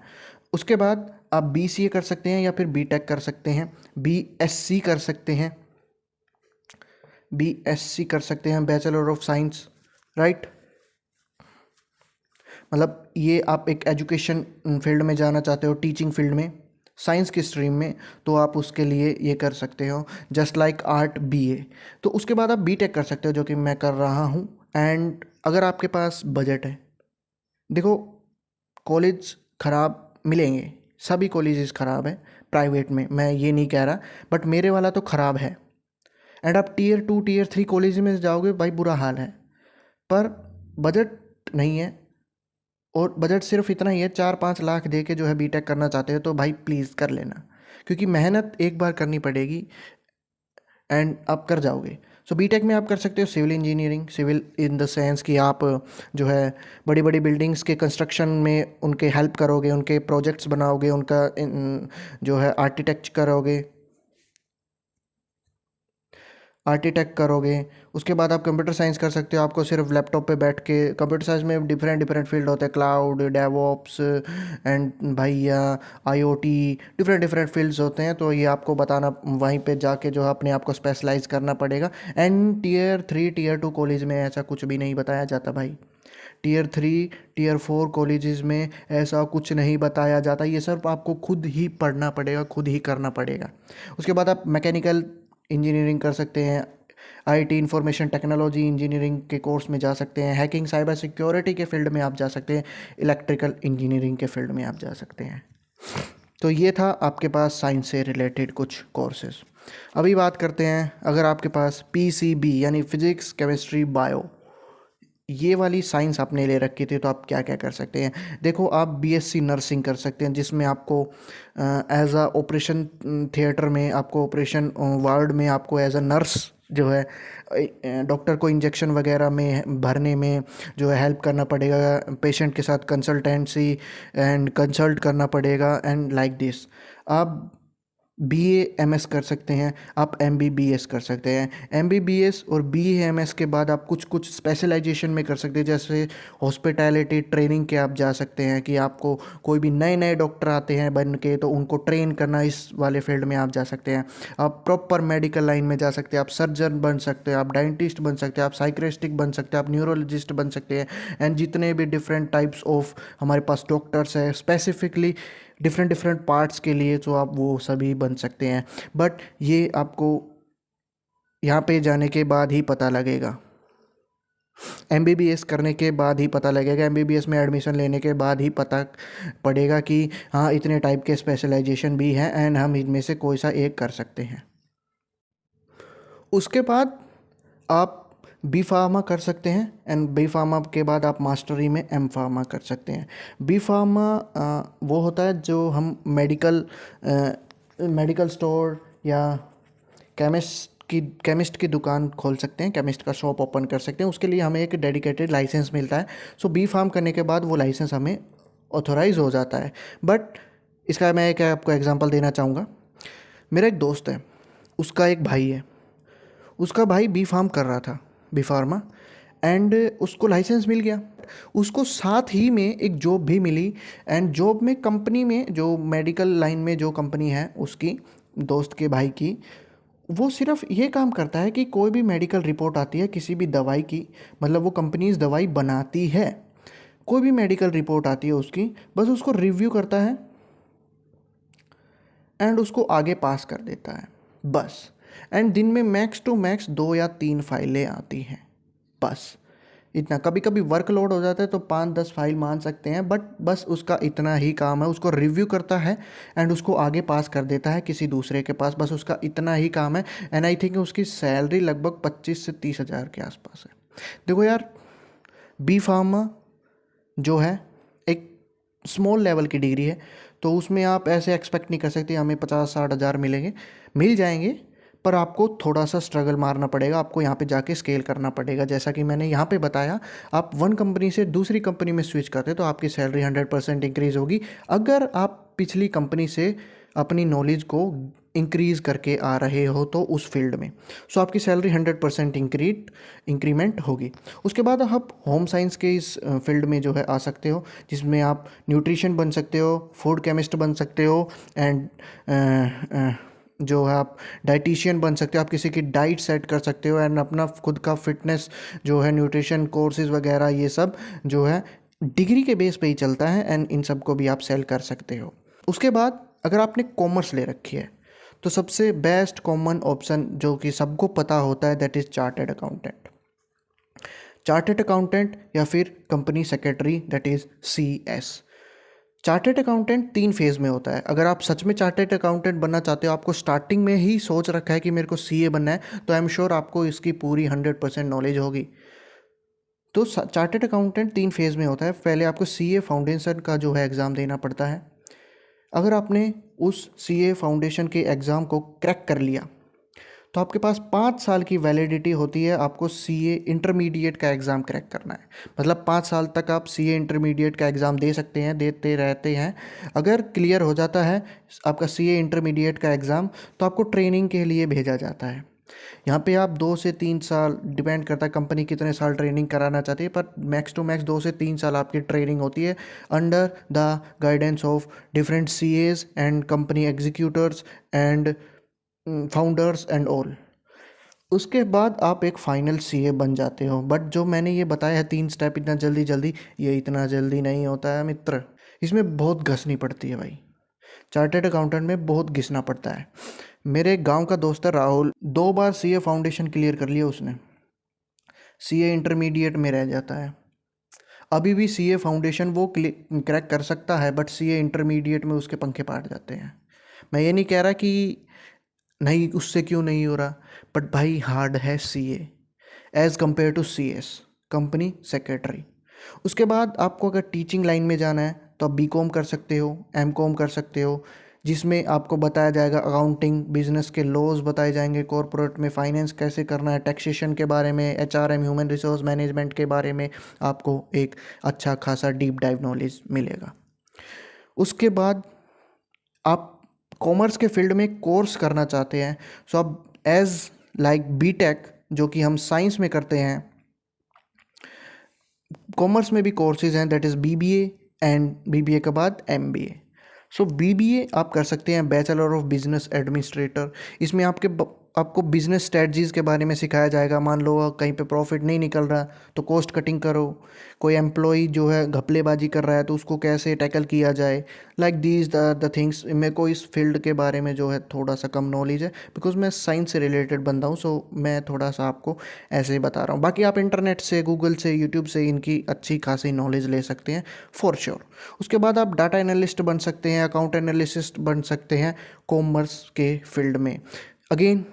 A: उसके बाद आप BCA कर सकते हैं या फिर बीटेक कर सकते हैं, BSc कर सकते हैं, BSc कर सकते हैं, बैचलर ऑफ साइंस, राइट। मतलब ये आप एक एजुकेशन फील्ड में जाना चाहते हो, टीचिंग फील्ड में, साइंस की स्ट्रीम में, तो आप उसके लिए ये कर सकते हो, जस्ट लाइक आर्ट BA। तो उसके बाद आप बीटेक कर सकते हो, जो कि मैं कर रहा हूँ। एंड अगर आपके पास बजट है, देखो कॉलेज ख़राब मिलेंगे, सभी कॉलेजेस ख़राब है, प्राइवेट में, मैं ये नहीं कह रहा, बट मेरे वाला तो ख़राब है। एंड आप टियर 2 टियर 3 कॉलेज में जाओगे भाई, बुरा हाल है। पर बजट नहीं है, और बजट सिर्फ इतना ही है, 4-5 लाख दे के जो है बीटेक करना चाहते हो तो भाई प्लीज़ कर लेना, क्योंकि मेहनत एक बार करनी पड़ेगी एंड आप कर जाओगे। सो बीटेक में आप कर सकते हो civil engineering, civil in the sense कि आप जो है बड़ी बड़ी बिल्डिंग्स के कंस्ट्रक्शन में उनके हेल्प करोगे, उनके प्रोजेक्ट्स बनाओगे, उनका जो है आर्किटेक्ट करोगे। उसके बाद आप कंप्यूटर साइंस कर सकते हो, आपको सिर्फ लैपटॉप पे बैठ के, कंप्यूटर साइंस में डिफरेंट डिफरेंट फील्ड होते हैं, क्लाउड, डेवऑप्स एंड भैया आईओटी, डिफरेंट डिफरेंट फील्ड्स होते हैं। तो ये आपको बताना, वहीं पे जाके जो है अपने आप को स्पेशलाइज करना पड़ेगा। एंड टियर 3 टियर 2 कॉलेज में ऐसा कुछ भी नहीं बताया जाता भाई। टियर 3 टियर 4 कॉलेजेस में ऐसा कुछ नहीं बताया जाता, ये सब आपको खुद ही पढ़ना पड़ेगा, खुद ही करना पड़ेगा। उसके बाद आप मैकेनिकल इंजीनियरिंग कर सकते हैं, आईटी इंफॉर्मेशन टेक्नोलॉजी इंजीनियरिंग के कोर्स में जा सकते हैं, हैकिंग साइबर सिक्योरिटी के फील्ड में आप जा सकते हैं, इलेक्ट्रिकल इंजीनियरिंग के फील्ड में आप जा सकते हैं। तो ये था आपके पास साइंस से रिलेटेड कुछ कोर्सेज। अभी बात करते हैं, अगर आपके पास पीसीबी यानी फिजिक्स केमिस्ट्री बायो ये वाली साइंस आपने ले रखी थी, तो आप क्या क्या कर सकते हैं। देखो, आप बीएससी नर्सिंग कर सकते हैं, जिसमें आपको एज अ ऑपरेशन थिएटर में, आपको ऑपरेशन वार्ड में आपको एज अ नर्स जो है डॉक्टर को इंजेक्शन वगैरह में भरने में जो है हेल्प करना पड़ेगा, पेशेंट के साथ कंसल्टेंसी एंड कंसल्ट करना पड़ेगा एंड लाइक दिस। आप BA MS कर सकते हैं, आप MBBS कर सकते हैं। MBBS और BA MS के बाद आप कुछ कुछ स्पेशलाइजेशन में कर सकते हैं, जैसे हॉस्पिटैलिटी ट्रेनिंग के आप जा सकते हैं, कि आपको कोई भी नए नए डॉक्टर आते हैं बन के, तो उनको ट्रेन करना, इस वाले फील्ड में आप जा सकते हैं। आप प्रॉपर मेडिकल लाइन में जा सकते हैं, आप सर्जन बन सकते हैं, आप डेंटिस्ट बन सकते हैं, आप साइक्रेस्टिक बन सकते हैं, आप न्यूरोलॉजिस्ट बन सकते हैं। एंड जितने भी डिफरेंट टाइप्स ऑफ हमारे पास डॉक्टर्स हैं स्पेसिफिकली डिफरेंट डिफरेंट पार्ट्स के लिए, तो आप वो सभी बन सकते हैं। बट ये आपको यहाँ पे जाने के बाद ही पता लगेगा, MBBS करने के बाद ही पता लगेगा, MBBS में एडमिशन लेने के बाद ही पता पड़ेगा कि हाँ इतने टाइप के स्पेशलाइजेशन भी हैं एंड हम इनमें से कोई सा एक कर सकते हैं। उसके बाद आप बी फार्मा कर सकते हैं, एंड बी फार्मा के बाद आप मास्टरी में एम फार्मा कर सकते हैं। बी फार्मा वो होता है जो हम मेडिकल स्टोर या केमिस्ट की दुकान खोल सकते हैं, केमिस्ट का शॉप ओपन कर सकते हैं। उसके लिए हमें एक डेडिकेटेड लाइसेंस मिलता है। सो बी फार्म करने के बाद वो लाइसेंस हमें ऑथोराइज हो जाता है। बट इसका मैं एक आपको एग्जांपल देना चाहूँगा। मेरा एक दोस्त है, उसका एक भाई है, उसका भाई बी फार्म कर रहा था, बी फार्मा, एंड उसको लाइसेंस मिल गया। उसको साथ ही में एक जॉब भी मिली, एंड जॉब में कंपनी में, जो मेडिकल लाइन में जो कंपनी है उसकी दोस्त के भाई की, वो सिर्फ ये काम करता है कि कोई भी मेडिकल रिपोर्ट आती है किसी भी दवाई की, मतलब वो कंपनीज दवाई बनाती है, कोई भी मेडिकल रिपोर्ट आती है उसकी, बस उसको रिव्यू करता है एंड उसको आगे पास कर देता है बस। एंड दिन में मैक्स टू मैक्स 2 या 3 फाइलें आती हैं बस, इतना। कभी कभी वर्कलोड हो जाता है तो 5-10 फाइल मान सकते हैं, बट बस उसका इतना ही काम है, उसको रिव्यू करता है एंड उसको आगे पास कर देता है किसी दूसरे के पास, बस उसका इतना ही काम है। एंड आई थिंक उसकी सैलरी लगभग 25 से 30 हज़ार के आसपास है। देखो यार, बी फार्मा जो है एक स्मॉल लेवल की डिग्री है, तो उसमें आप ऐसे एक्सपेक्ट नहीं कर सकते हमें 50-60 हज़ार मिलेंगे। मिल जाएंगे, पर आपको थोड़ा सा स्ट्रगल मारना पड़ेगा, आपको यहाँ पे जाके स्केल करना पड़ेगा। जैसा कि मैंने यहाँ पे बताया, आप वन कंपनी से दूसरी कंपनी में स्विच करते तो आपकी सैलरी 100% इंक्रीज़ होगी, अगर आप पिछली कंपनी से अपनी नॉलेज को इंक्रीज़ करके आ रहे हो तो उस फील्ड में। सो आपकी सैलरी 100% इंक्रीमेंट होगी। उसके बाद आप होम साइंस के इस फील्ड में जो है आ सकते हो, जिसमें आप न्यूट्रिशन बन सकते हो, फूड केमिस्ट बन सकते हो, एंड जो है आप डाइटिशियन बन सकते हो, आप किसी की डाइट सेट कर सकते हो, एंड अपना खुद का फिटनेस जो है, न्यूट्रिशन कोर्सेज वगैरह ये सब जो है डिग्री के बेस पे ही चलता है, एंड इन सब को भी आप सेल कर सकते हो। उसके बाद अगर आपने कॉमर्स ले रखी है तो सबसे बेस्ट कॉमन ऑप्शन जो कि सबको पता होता है, that is chartered accountant. Chartered accountant या फिर company secretary, that is CS। Chartered accountant 3 phase में होता है। अगर आप सच में चार्टर्ड अकाउंटेंट बनना चाहते हो, आपको स्टार्टिंग में ही सोच रखा है कि मेरे को सीए बनना है, तो आई एम श्योर आपको इसकी पूरी 100% नॉलेज होगी। तो चार्टर्ड अकाउंटेंट 3 फेज़ में होता है। पहले आपको सीए फाउंडेशन का जो है एग्ज़ाम देना पड़ता है। अगर आपने उस सीए फाउंडेशन के एग्ज़ाम को क्रैक कर लिया तो आपके पास 5 साल की वैलिडिटी होती है। आपको सीए इंटरमीडिएट का एग्ज़ाम क्रैक करना है, मतलब 5 साल तक आप सीए इंटरमीडिएट का एग्ज़ाम दे सकते हैं, देते रहते हैं। अगर क्लियर हो जाता है आपका सीए इंटरमीडिएट का एग्ज़ाम, तो आपको ट्रेनिंग के लिए भेजा जाता है। यहाँ पे आप 2 से 3 साल, डिपेंड करता है कंपनी कितने साल ट्रेनिंग कराना चाहती है, पर मैक्स टू मैक्स 2 से 3 साल आपकी ट्रेनिंग होती है under the guidance of different CEOs and company executors and founders and all. उसके बाद आप एक फाइनल सीए बन जाते हो। बट जो मैंने ये बताया है 3 स्टेप, इतना जल्दी जल्दी, ये इतना जल्दी नहीं होता है मित्र। इसमें बहुत घिसनी पड़ती है भाई। चार्टर्ड अकाउंटेंट में बहुत घिसना पड़ता है। मेरे गांव का दोस्त है राहुल, 2 बार सीए फाउंडेशन क्लियर कर लिया उसने, सीए इंटरमीडिएट में रह जाता है। अभी भी सीए फाउंडेशन वो क्रैक कर सकता है, बट सीए इंटरमीडिएट में उसके पंखे पाट जाते हैं। मैं ये नहीं कह रहा कि नहीं, उससे क्यों नहीं हो रहा, बट भाई हार्ड है CA as compare to CS, company secretary. उसके बाद आपको अगर टीचिंग लाइन में जाना है तो आप बीकॉम कर सकते हो, एमकॉम कर सकते हो, जिसमें आपको बताया जाएगा अकाउंटिंग, बिजनेस के लॉज बताए जाएंगे, कॉरपोरेट में फाइनेंस कैसे करना है, टैक्सेशन के बारे में, एचआरएम ह्यूमन रिसोर्स मैनेजमेंट के बारे में आपको एक अच्छा खासा डीप डाइव नॉलेज मिलेगा। उसके बाद आप कॉमर्स के फील्ड में कोर्स करना चाहते हैं, सो आप एज लाइक बीटेक, जो कि हम साइंस में करते हैं, कॉमर्स में भी कोर्सेज हैं, that is BBA, and BBA के बाद एमबीए। सो बीबीए आप कर सकते हैं, बैचलर ऑफ बिजनेस एडमिनिस्ट्रेटर। इसमें आपको बिजनेस स्ट्रेटजीज़ के बारे में सिखाया जाएगा। मान लो कहीं पे प्रॉफिट नहीं निकल रहा तो कॉस्ट कटिंग करो, कोई एम्प्लॉई जो है घपलेबाजी कर रहा है तो उसको कैसे टैकल किया जाए, लाइक दीज द थिंग्स। मेरे को इस फील्ड के बारे में जो है थोड़ा सा कम नॉलेज है, बिकॉज मैं साइंस से रिलेटेड बंदा हूँ, सो मैं थोड़ा सा आपको ऐसे ही बता रहा हूँ। बाकी आप इंटरनेट से, गूगल से, यूट्यूब से इनकी अच्छी खासी नॉलेज ले सकते हैं फॉर श्योर। उसके बाद आप डाटा एनालिस्ट बन सकते हैं, अकाउंट एनालिस्ट बन सकते हैं कॉमर्स के फील्ड में। अगेन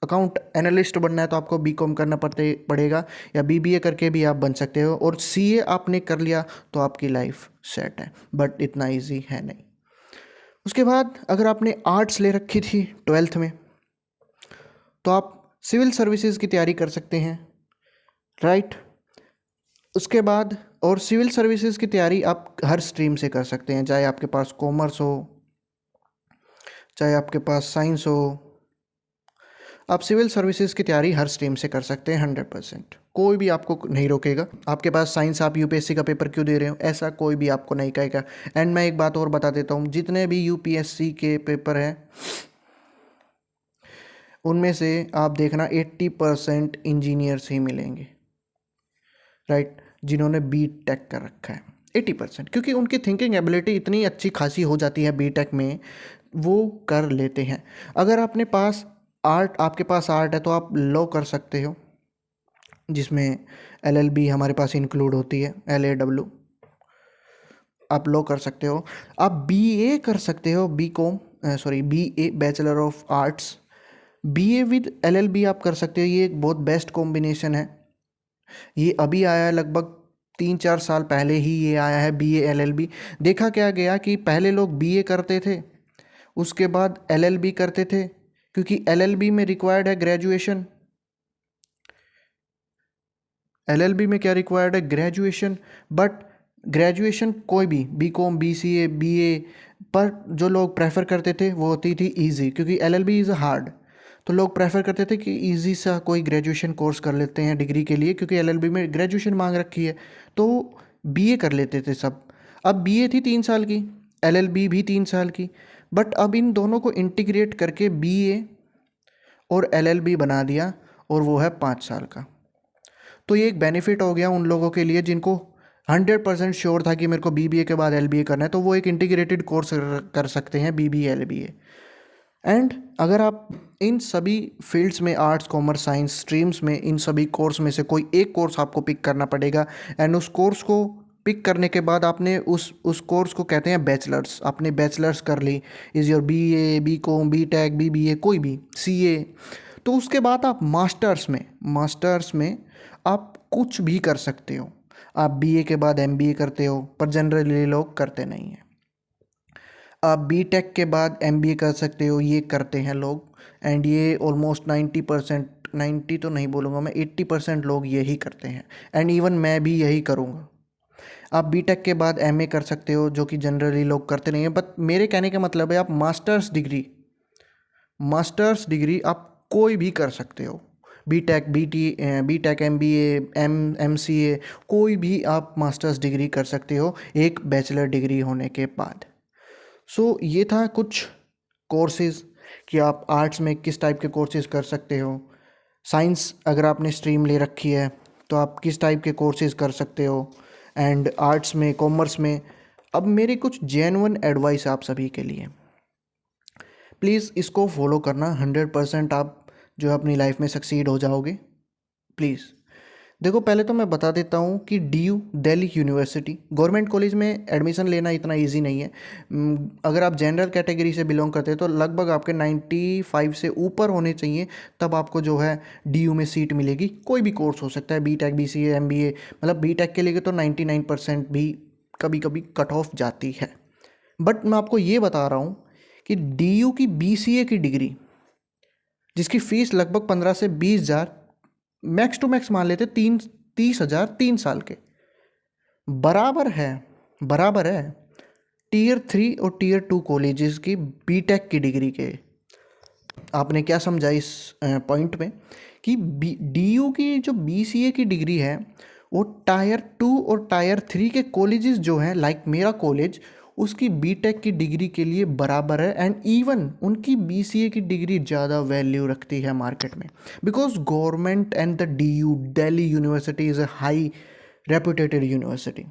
A: अकाउंट एनालिस्ट बनना है तो आपको बीकॉम करना पड़ेगा, या बीबीए करके भी आप बन सकते हो, और सीए आपने कर लिया तो आपकी लाइफ सेट है, बट इतना इजी है नहीं। उसके बाद अगर आपने आर्ट्स ले रखी थी 12th में तो आप सिविल सर्विसेज की तैयारी कर सकते हैं, राइट। उसके बाद और सिविल सर्विसेज की तैयारी आप हर स्ट्रीम से कर सकते हैं, चाहे आपके पास कॉमर्स हो, चाहे आपके पास साइंस हो, आप सिविल सर्विसेज की तैयारी हर स्ट्रीम से कर सकते हैं 100%। कोई भी आपको नहीं रोकेगा। आपके पास साइंस, आप यूपीएससी का पेपर क्यों दे रहे हो, ऐसा कोई भी आपको नहीं कहेगा। एंड मैं एक बात और बता देता हूँ, जितने भी यूपीएससी के पेपर हैं उनमें से आप देखना 80% इंजीनियर्स ही मिलेंगे, राइट, जिन्होंने बी टेक कर रखा है। 80%, क्योंकि उनकी थिंकिंग एबिलिटी इतनी अच्छी खासी हो जाती है बी टेक में, वो कर लेते हैं। अगर आपके पास आर्ट है तो आप लॉ कर सकते हो, जिसमें एलएलबी हमारे पास इंक्लूड होती है, LAW, आप लॉ कर सकते हो। आप बीए कर सकते हो, BA, bachelor of arts, BA with LLB आप कर सकते हो। ये एक बहुत बेस्ट कॉम्बिनेशन है। ये अभी आया है, लगभग 3-4 साल पहले ही ये आया है, बीए एलएलबी। देखा क्या गया कि पहले लोग बीए करते थे, उसके बाद एलएलबी करते थे, क्योंकि एलएलबी में रिक्वायर्ड है ग्रेजुएशन। एलएलबी में क्या रिक्वायर्ड है, ग्रेजुएशन। बट ग्रेजुएशन कोई भी, बीकॉम, बीसीए, बीए, पर जो लोग प्रेफर करते थे वो होती थी इजी, क्योंकि एलएलबी इज़ हार्ड। तो लोग प्रेफर करते थे कि इजी सा कोई ग्रेजुएशन कोर्स कर लेते हैं डिग्री के लिए, क्योंकि एलएलबी में ग्रेजुएशन मांग रखी है, तो बीए कर लेते थे सब। अब बीए थी 3 साल की, एलएलबी भी 3 साल की, बट अब इन दोनों को इंटीग्रेट करके बीए और एलएलबी बना दिया, और वो है 5 साल का। तो ये एक बेनिफिट हो गया उन लोगों के लिए जिनको 100% श्योर था कि मेरे को बीबीए के बाद एलबीए करना है, तो वो एक इंटीग्रेटेड कोर्स कर सकते हैं, बीबीए एलबीए। एंड अगर आप इन सभी फील्ड्स में, आर्ट्स, कॉमर्स, साइंस स्ट्रीम्स में, इन सभी कोर्स में से कोई एक कोर्स आपको पिक करना पड़ेगा, एंड उस कोर्स को पिक करने के बाद आपने उस कोर्स को कहते हैं बैचलर्स। आपने बैचलर्स कर ली, is your BA, BCom, BTech, BBA, कोई भी, CA। तो उसके बाद आप मास्टर्स में आप कुछ भी कर सकते हो। आप BA के बाद MBA करते हो, पर जनरली लोग करते नहीं हैं। आप BTech के बाद MBA कर सकते हो, ये करते हैं लोग। एंड ये ऑलमोस्ट 90%, 90 तो नहीं बोलूँगा मैं, 80% लोग यही करते हैं। एंड इवन मैं भी यही करूँगा। आप BTech के बाद MA कर सकते हो, जो कि जनरली लोग करते नहीं हैं। बट मेरे कहने का मतलब है आप मास्टर्स डिग्री आप कोई भी कर सकते हो। BTech, MBA, MCA, कोई भी आप मास्टर्स डिग्री कर सकते हो एक बैचलर डिग्री होने के बाद। सो ये था कुछ कोर्सेज़ कि आप आर्ट्स में किस टाइप के कोर्सेज़ कर सकते हो। साइंस अगर आपने स्ट्रीम ले रखी है तो आप किस टाइप के कोर्सेज़ कर सकते हो। एंड आर्ट्स में, कॉमर्स में। अब मेरी कुछ जेन्युइन एडवाइस आप सभी के लिए, प्लीज़ इसको फॉलो करना। 100% आप जो है अपनी लाइफ में सक्सीड हो जाओगे। प्लीज़ देखो, पहले तो मैं बता देता हूँ कि DU, Delhi university, government college में एडमिशन लेना इतना इजी नहीं है। अगर आप जनरल कैटेगरी से बिलोंग करते हैं तो लगभग आपके 95 से ऊपर होने चाहिए, तब आपको जो है DU में सीट मिलेगी। कोई भी कोर्स हो सकता है, BTech, BCA, MBA। मतलब BTech के लिए तो 99% भी कभी कभी कट ऑफ जाती है। बट मैं आपको ये बता रहा हूँ कि DU की BCA की डिग्री, जिसकी फ़ीस लगभग 15 से 20 हज़ार, मैक्स टू मैक्स मान लेते 30 हज़ार 3 साल के, बराबर है Tier 3 और Tier 2 कॉलेजेस की BTech की डिग्री के। आपने क्या समझा इस पॉइंट में कि DU की जो BCA की डिग्री है वो Tier 2 और Tier 3 के कॉलेजेस जो हैं, लाइक मेरा कॉलेज, उसकी BTech की डिग्री के लिए बराबर है। एंड इवन उनकी BCA की डिग्री ज़्यादा वैल्यू रखती है मार्केट में, because government and the DU, Delhi university, is a high reputed university.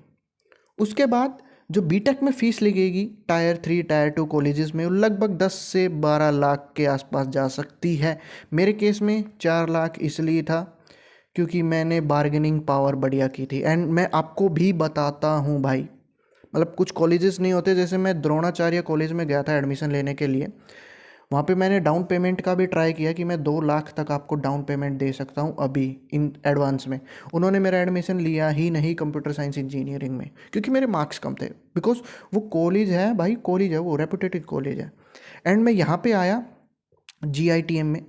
A: उसके बाद जो BTech में फ़ीस लगेगी Tier 3, Tier 2 कॉलेजेस में, वो लगभग 10 से 12 लाख के आसपास जा सकती है। मेरे केस में 4 लाख इसलिए था क्योंकि मैंने बार्गेनिंग पावर बढ़िया की थी। एंड मैं आपको भी बताता हूँ भाई, मतलब कुछ कॉलेजेस नहीं होते। जैसे मैं द्रोणाचार्य कॉलेज में गया था एडमिशन लेने के लिए, वहाँ पे मैंने डाउन पेमेंट का भी ट्राई किया कि मैं 2 लाख तक आपको डाउन पेमेंट दे सकता हूँ अभी इन एडवांस में। उन्होंने मेरा एडमिशन लिया ही नहीं कंप्यूटर साइंस इंजीनियरिंग में, क्योंकि मेरे मार्क्स कम थे। बिकॉज वो कॉलेज है भाई, कॉलेज है वो, रेपुटेटेड कॉलेज है। एंड मैं यहाँ पे आया GITM में,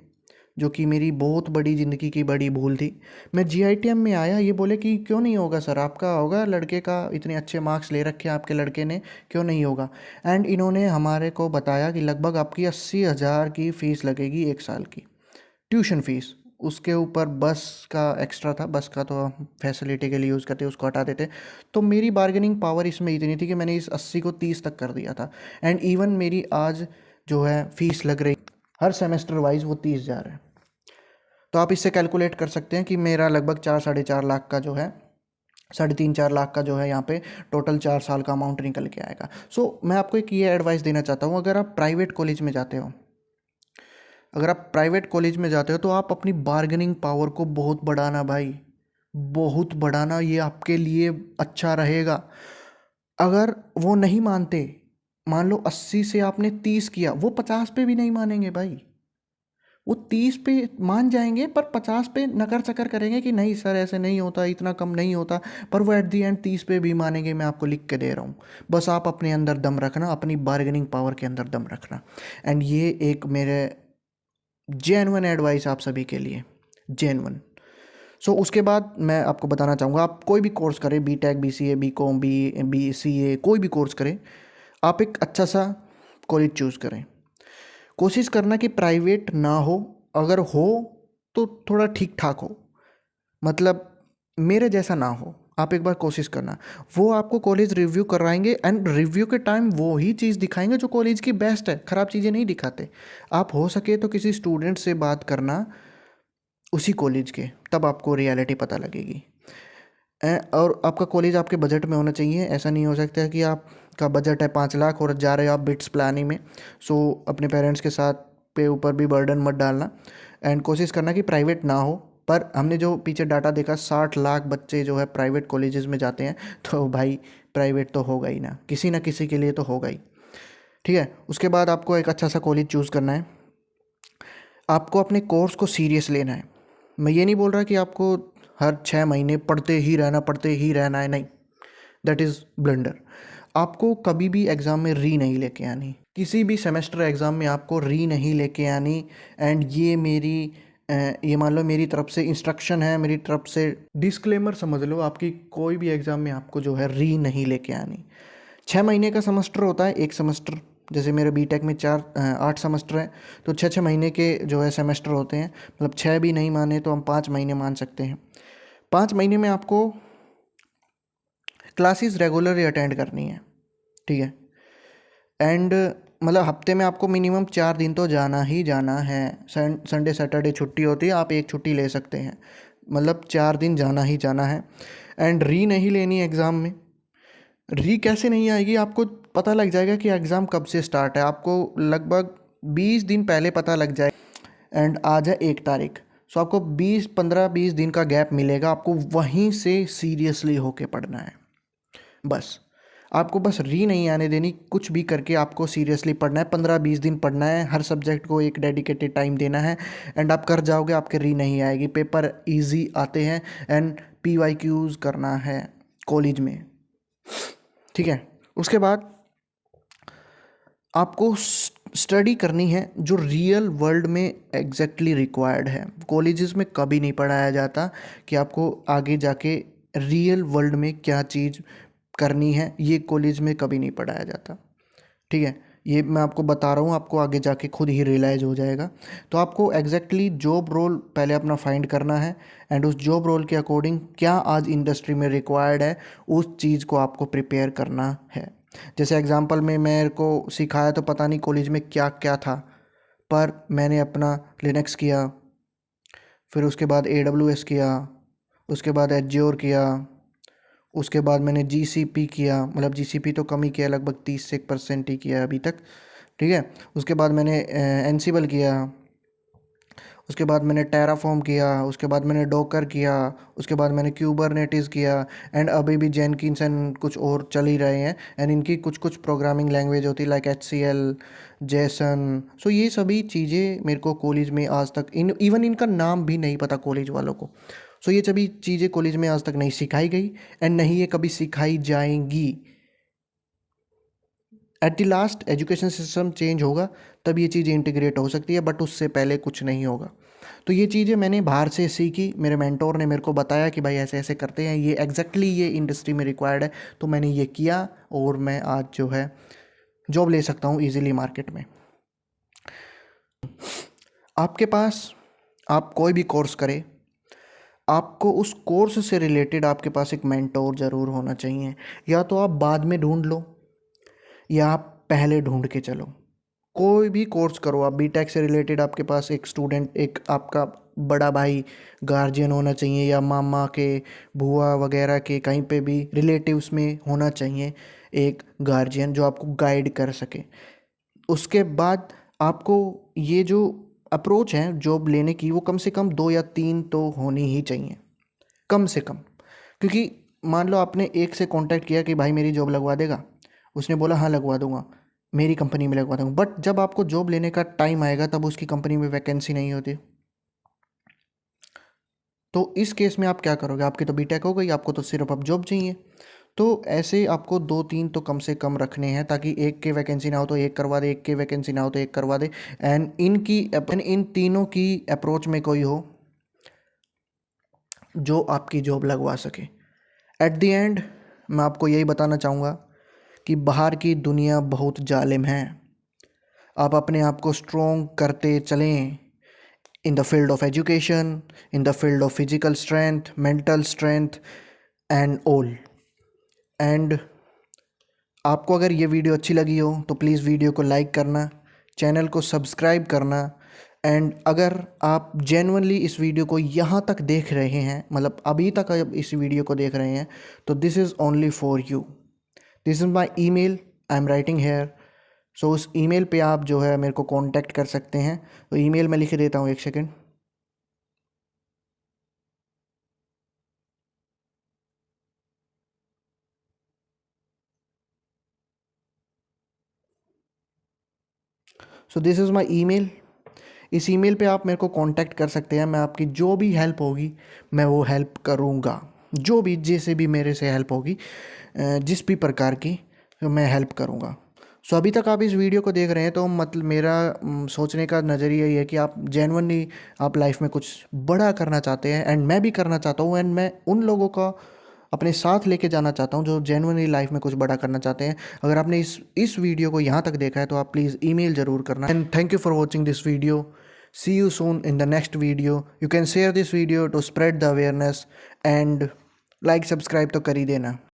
A: जो कि मेरी बहुत बड़ी ज़िंदगी की बड़ी भूल थी। मैं GITM में आया, ये बोले कि क्यों नहीं होगा सर, आपका होगा, लड़के का इतने अच्छे मार्क्स ले रखे हैं आपके लड़के ने, क्यों नहीं होगा। एंड इन्होंने हमारे को बताया कि लगभग आपकी 80 हज़ार की फ़ीस लगेगी 1 साल की ट्यूशन फ़ीस। उसके ऊपर बस का एक्स्ट्रा था, बस का तो हम फैसिलिटी के लिए यूज़ करते, उसको हटा देते। तो मेरी बार्गेनिंग पावर इसमें इतनी थी कि मैंने इस 80 को 30 तक कर दिया था। एंड इवन मेरी आज जो है फ़ीस लग रही हर सेमेस्टर वाइज वो 30 हज़ार है। तो आप इससे कैलकुलेट कर सकते हैं कि मेरा लगभग 4-4.5 लाख का जो है, 3.5-4 लाख का जो है यहाँ पे टोटल 4 साल का अमाउंट निकल के आएगा। सो मैं आपको एक ये एडवाइस देना चाहता हूँ, अगर आप प्राइवेट कॉलेज में जाते हो, तो आप अपनी बार्गेनिंग पावर को बहुत बढ़ाना भाई, बहुत बढ़ाना। ये आपके लिए अच्छा रहेगा। अगर वो नहीं मानते, मान लो 80 से आपने 30 किया, वो 50 पे भी नहीं मानेंगे भाई। वो 30 पे मान जाएंगे पर 50 पे नकर चकर करेंगे कि नहीं सर ऐसे नहीं होता, इतना कम नहीं होता। पर वो एट दी एंड 30 पे भी मानेंगे, मैं आपको लिख के दे रहा हूँ। बस आप अपने अंदर दम रखना, अपनी बार्गेनिंग पावर के अंदर दम रखना। एंड ये एक मेरे जेन्युइन एडवाइस आप सभी के लिए, जेन्युइन। सो उसके बाद मैं आपको बताना चाहूँगा, आप कोई भी कोर्स करें, BTech, BCA, BCom, BCA, कोई भी कोर्स करें, आप एक अच्छा सा कॉलेज चूज़ करें। कोशिश करना कि प्राइवेट ना हो, अगर हो तो थोड़ा ठीक ठाक हो, मतलब मेरे जैसा ना हो। आप एक बार कोशिश करना। वो आपको कॉलेज रिव्यू कराएंगे एंड रिव्यू के टाइम वो ही चीज़ दिखाएंगे जो कॉलेज की बेस्ट है, ख़राब चीज़ें नहीं दिखाते। आप हो सके तो किसी स्टूडेंट से बात करना उसी कॉलेज के, तब आपको रियलिटी पता लगेगी। और आपका कॉलेज आपके बजट में होना चाहिए। ऐसा नहीं हो सकता है कि आपका बजट है 5 लाख और जा रहे हो आप बिट्स प्लानिंग में। सो अपने पेरेंट्स के साथ पे ऊपर भी बर्डन मत डालना। एंड कोशिश करना कि प्राइवेट ना हो, पर हमने जो पीछे डाटा देखा 60 लाख बच्चे जो है प्राइवेट कॉलेजेस में जाते हैं, तो भाई प्राइवेट तो होगा ही ना किसी के लिए तो होगा ही। ठीक है, उसके बाद आपको एक अच्छा सा कॉलेज चूज़ करना है। आपको अपने कोर्स को सीरियस लेना है। मैं ये नहीं बोल रहा कि आपको हर 6 महीने पढ़ते ही रहना है, नहीं, दैट इज़ ब्लंडर। आपको कभी भी एग्ज़ाम में री नहीं लेके आनी, किसी भी सेमेस्टर एग्ज़ाम में आपको री नहीं लेके आनी। एंड ये ये मान लो मेरी तरफ से इंस्ट्रक्शन है, मेरी तरफ से डिस्क्लेमर समझ लो, आपकी कोई भी एग्ज़ाम में आपको जो है री नहीं लेके आनी। 6 महीने का सेमेस्टर होता है, एक सेमेस्टर, जैसे मेरे बीटेक में 8 सेमेस्टर हैं, तो 6 6 महीने के जो है सेमेस्टर होते हैं, मतलब 6 भी नहीं माने तो हम 5 महीने मान सकते हैं। 5 महीने में आपको क्लासेस रेगुलरली अटेंड करनी है, ठीक है। एंड मतलब हफ्ते में आपको मिनिमम 4 दिन तो जाना ही जाना है। संडे सैटरडे छुट्टी होती है, आप एक छुट्टी ले सकते हैं, मतलब 4 दिन जाना ही जाना है। एंड री नहीं लेनी एग्ज़ाम में। री कैसे नहीं आएगी, आपको पता लग जाएगा कि एग्ज़ाम कब से स्टार्ट है, आपको लगभग 20 दिन पहले पता लग जाए। एंड आज है 1 तारीख, सो आपको 20 दिन का गैप मिलेगा, आपको वहीं से सीरियसली होके पढ़ना है। बस आपको बस री नहीं आने देनी, कुछ भी करके आपको सीरियसली पढ़ना है। 15 20 दिन पढ़ना है, हर सब्जेक्ट को एक डेडिकेटेड टाइम देना है। एंड आप कर जाओगे, आपके री नहीं आएगी। पेपर इजी आते हैं। एंड PYQs करना है कॉलेज में, ठीक है। उसके बाद आपको स्टडी करनी है जो रियल वर्ल्ड में एग्जैक्टली रिक्वायर्ड है। कॉलेजेस में कभी नहीं पढ़ाया जाता कि आपको आगे जाके रियल वर्ल्ड में क्या चीज़ करनी है, ये कॉलेज में कभी नहीं पढ़ाया जाता, ठीक है। ये मैं आपको बता रहा हूँ, आपको आगे जाके खुद ही रियलाइज़ हो जाएगा। तो आपको एग्जैक्टली जॉब रोल पहले अपना फाइंड करना है। एंड उस जॉब रोल के अकॉर्डिंग क्या आज इंडस्ट्री में रिक्वायर्ड है, उस चीज़ को आपको प्रिपेयर करना है। जैसे एग्जांपल में मेरे को सिखाया तो पता नहीं कॉलेज में क्या क्या था, पर मैंने अपना लिनक्स किया, फिर उसके बाद AWS किया, उसके बाद एज्योर किया, उसके बाद मैंने GCP किया, मतलब GCP तो कम ही किया, लगभग 30% ही किया अभी तक, ठीक है। उसके बाद मैंने एनसिबल किया, उसके बाद मैंने टेराफॉर्म किया, उसके बाद मैंने डॉकर किया, उसके बाद मैंने क्यूबरनेटिस किया। एंड अभी भी जेनकिंस एंड कुछ और चल ही रहे हैं। एंड इनकी कुछ कुछ प्रोग्रामिंग लैंग्वेज होती है, लाइक HCL, जेसन। सो ये सभी चीज़ें मेरे को कॉलेज में आज तक इवन इनका नाम भी नहीं पता कॉलेज वालों को। सो ये सभी चीज़ें कॉलेज में आज तक नहीं सिखाई गई, एंड नहीं ये कभी सिखाई जाएंगी। At the last education system change होगा, तब ये चीज़ें इंटीग्रेट हो सकती है, बट उससे पहले कुछ नहीं होगा। तो ये चीज़ें मैंने बाहर से सीखी, मेरे मेंटोर ने मेरे को बताया कि भाई ऐसे ऐसे करते हैं, ये एग्जैक्टली ये इंडस्ट्री में रिक्वायर्ड है, तो मैंने ये किया और मैं आज जो है जॉब ले सकता हूँ ईजिली मार्केट में। आपके पास, आप कोई भी कोर्स करें, आपको उस कोर्स से रिलेटेड आपके पास एक मेंटोर ज़रूर होना चाहिए। या तो आप बाद में ढूंढ लो, या आप पहले ढूंढ के चलो। कोई भी कोर्स करो आप, बीटेक से रिलेटेड आपके पास एक स्टूडेंट, एक आपका बड़ा भाई गार्जियन होना चाहिए, या मामा के, बुआ वगैरह के, कहीं पे भी रिलेटिव्स में होना चाहिए एक गार्जियन जो आपको गाइड कर सके। उसके बाद आपको ये जो अप्रोच है जॉब लेने की, वो कम से कम 2 या 3 तो होनी ही चाहिए, कम से कम। क्योंकि मान लो आपने एक से कांटेक्ट किया कि भाई मेरी जॉब लगवा देगा, उसने बोला हाँ लगवा दूंगा, मेरी कंपनी में लगवा दूंगा, बट जब आपको जॉब लेने का टाइम आएगा तब उसकी कंपनी में वैकेंसी नहीं होती। तो इस केस में आप क्या करोगे, आपकी तो बीटेक हो गई, आपको तो सिर्फ अब जॉब चाहिए। तो ऐसे आपको 2 3 तो कम से कम रखने हैं, ताकि एक के वैकेंसी ना हो तो एक करवा दे, एक के वैकेंसी ना हो तो एक करवा दे। एंड इन तीनों की अप्रोच में कोई हो जो आपकी जॉब लगवा सके। एट द एंड मैं आपको यही बताना चाहूँगा कि बाहर की दुनिया बहुत जालिम है। आप अपने आप को स्ट्रॉन्ग करते चलें, in the field of education, in the field of physical strength, mental strength and all. And आपको अगर ये वीडियो अच्छी लगी हो तो प्लीज़ वीडियो को लाइक करना, चैनल को सब्सक्राइब करना। एंड अगर आप जेन्युइनली इस वीडियो को यहाँ तक देख रहे हैं, मतलब अभी तक आप इस वीडियो को देख रहे हैं, तो this is only for you. This is my email, I am writing here. So उस ईमेल पे आप जो है मेरे को कांटेक्ट कर सकते हैं। तो ईमेल मैं लिख देता हूँ, एक second. So this is my email. इस ईमेल पे आप मेरे को कांटेक्ट कर सकते हैं। मैं आपकी जो भी हेल्प होगी मैं वो हेल्प करूँगा, जो भी जैसे भी मेरे से हेल्प होगी, जिस भी प्रकार की मैं हेल्प करूँगा। सो अभी तक आप इस वीडियो को देख रहे हैं तो मतलब मेरा सोचने का नज़रिया ये है कि आप जेन्युइनली आप लाइफ में कुछ बड़ा करना चाहते हैं, एंड मैं भी करना चाहता हूँ, एंड मैं उन लोगों का अपने साथ लेके जाना चाहता हूँ जो जेन्युइनली लाइफ में कुछ बड़ा करना चाहते हैं। अगर आपने इस वीडियो को यहाँ तक देखा है तो आप प्लीज़ ईमेल ज़रूर करना। And thank you for watching this video. See you soon in the next video. You can share this video to spread the awareness, and like subscribe तो कर ही देना।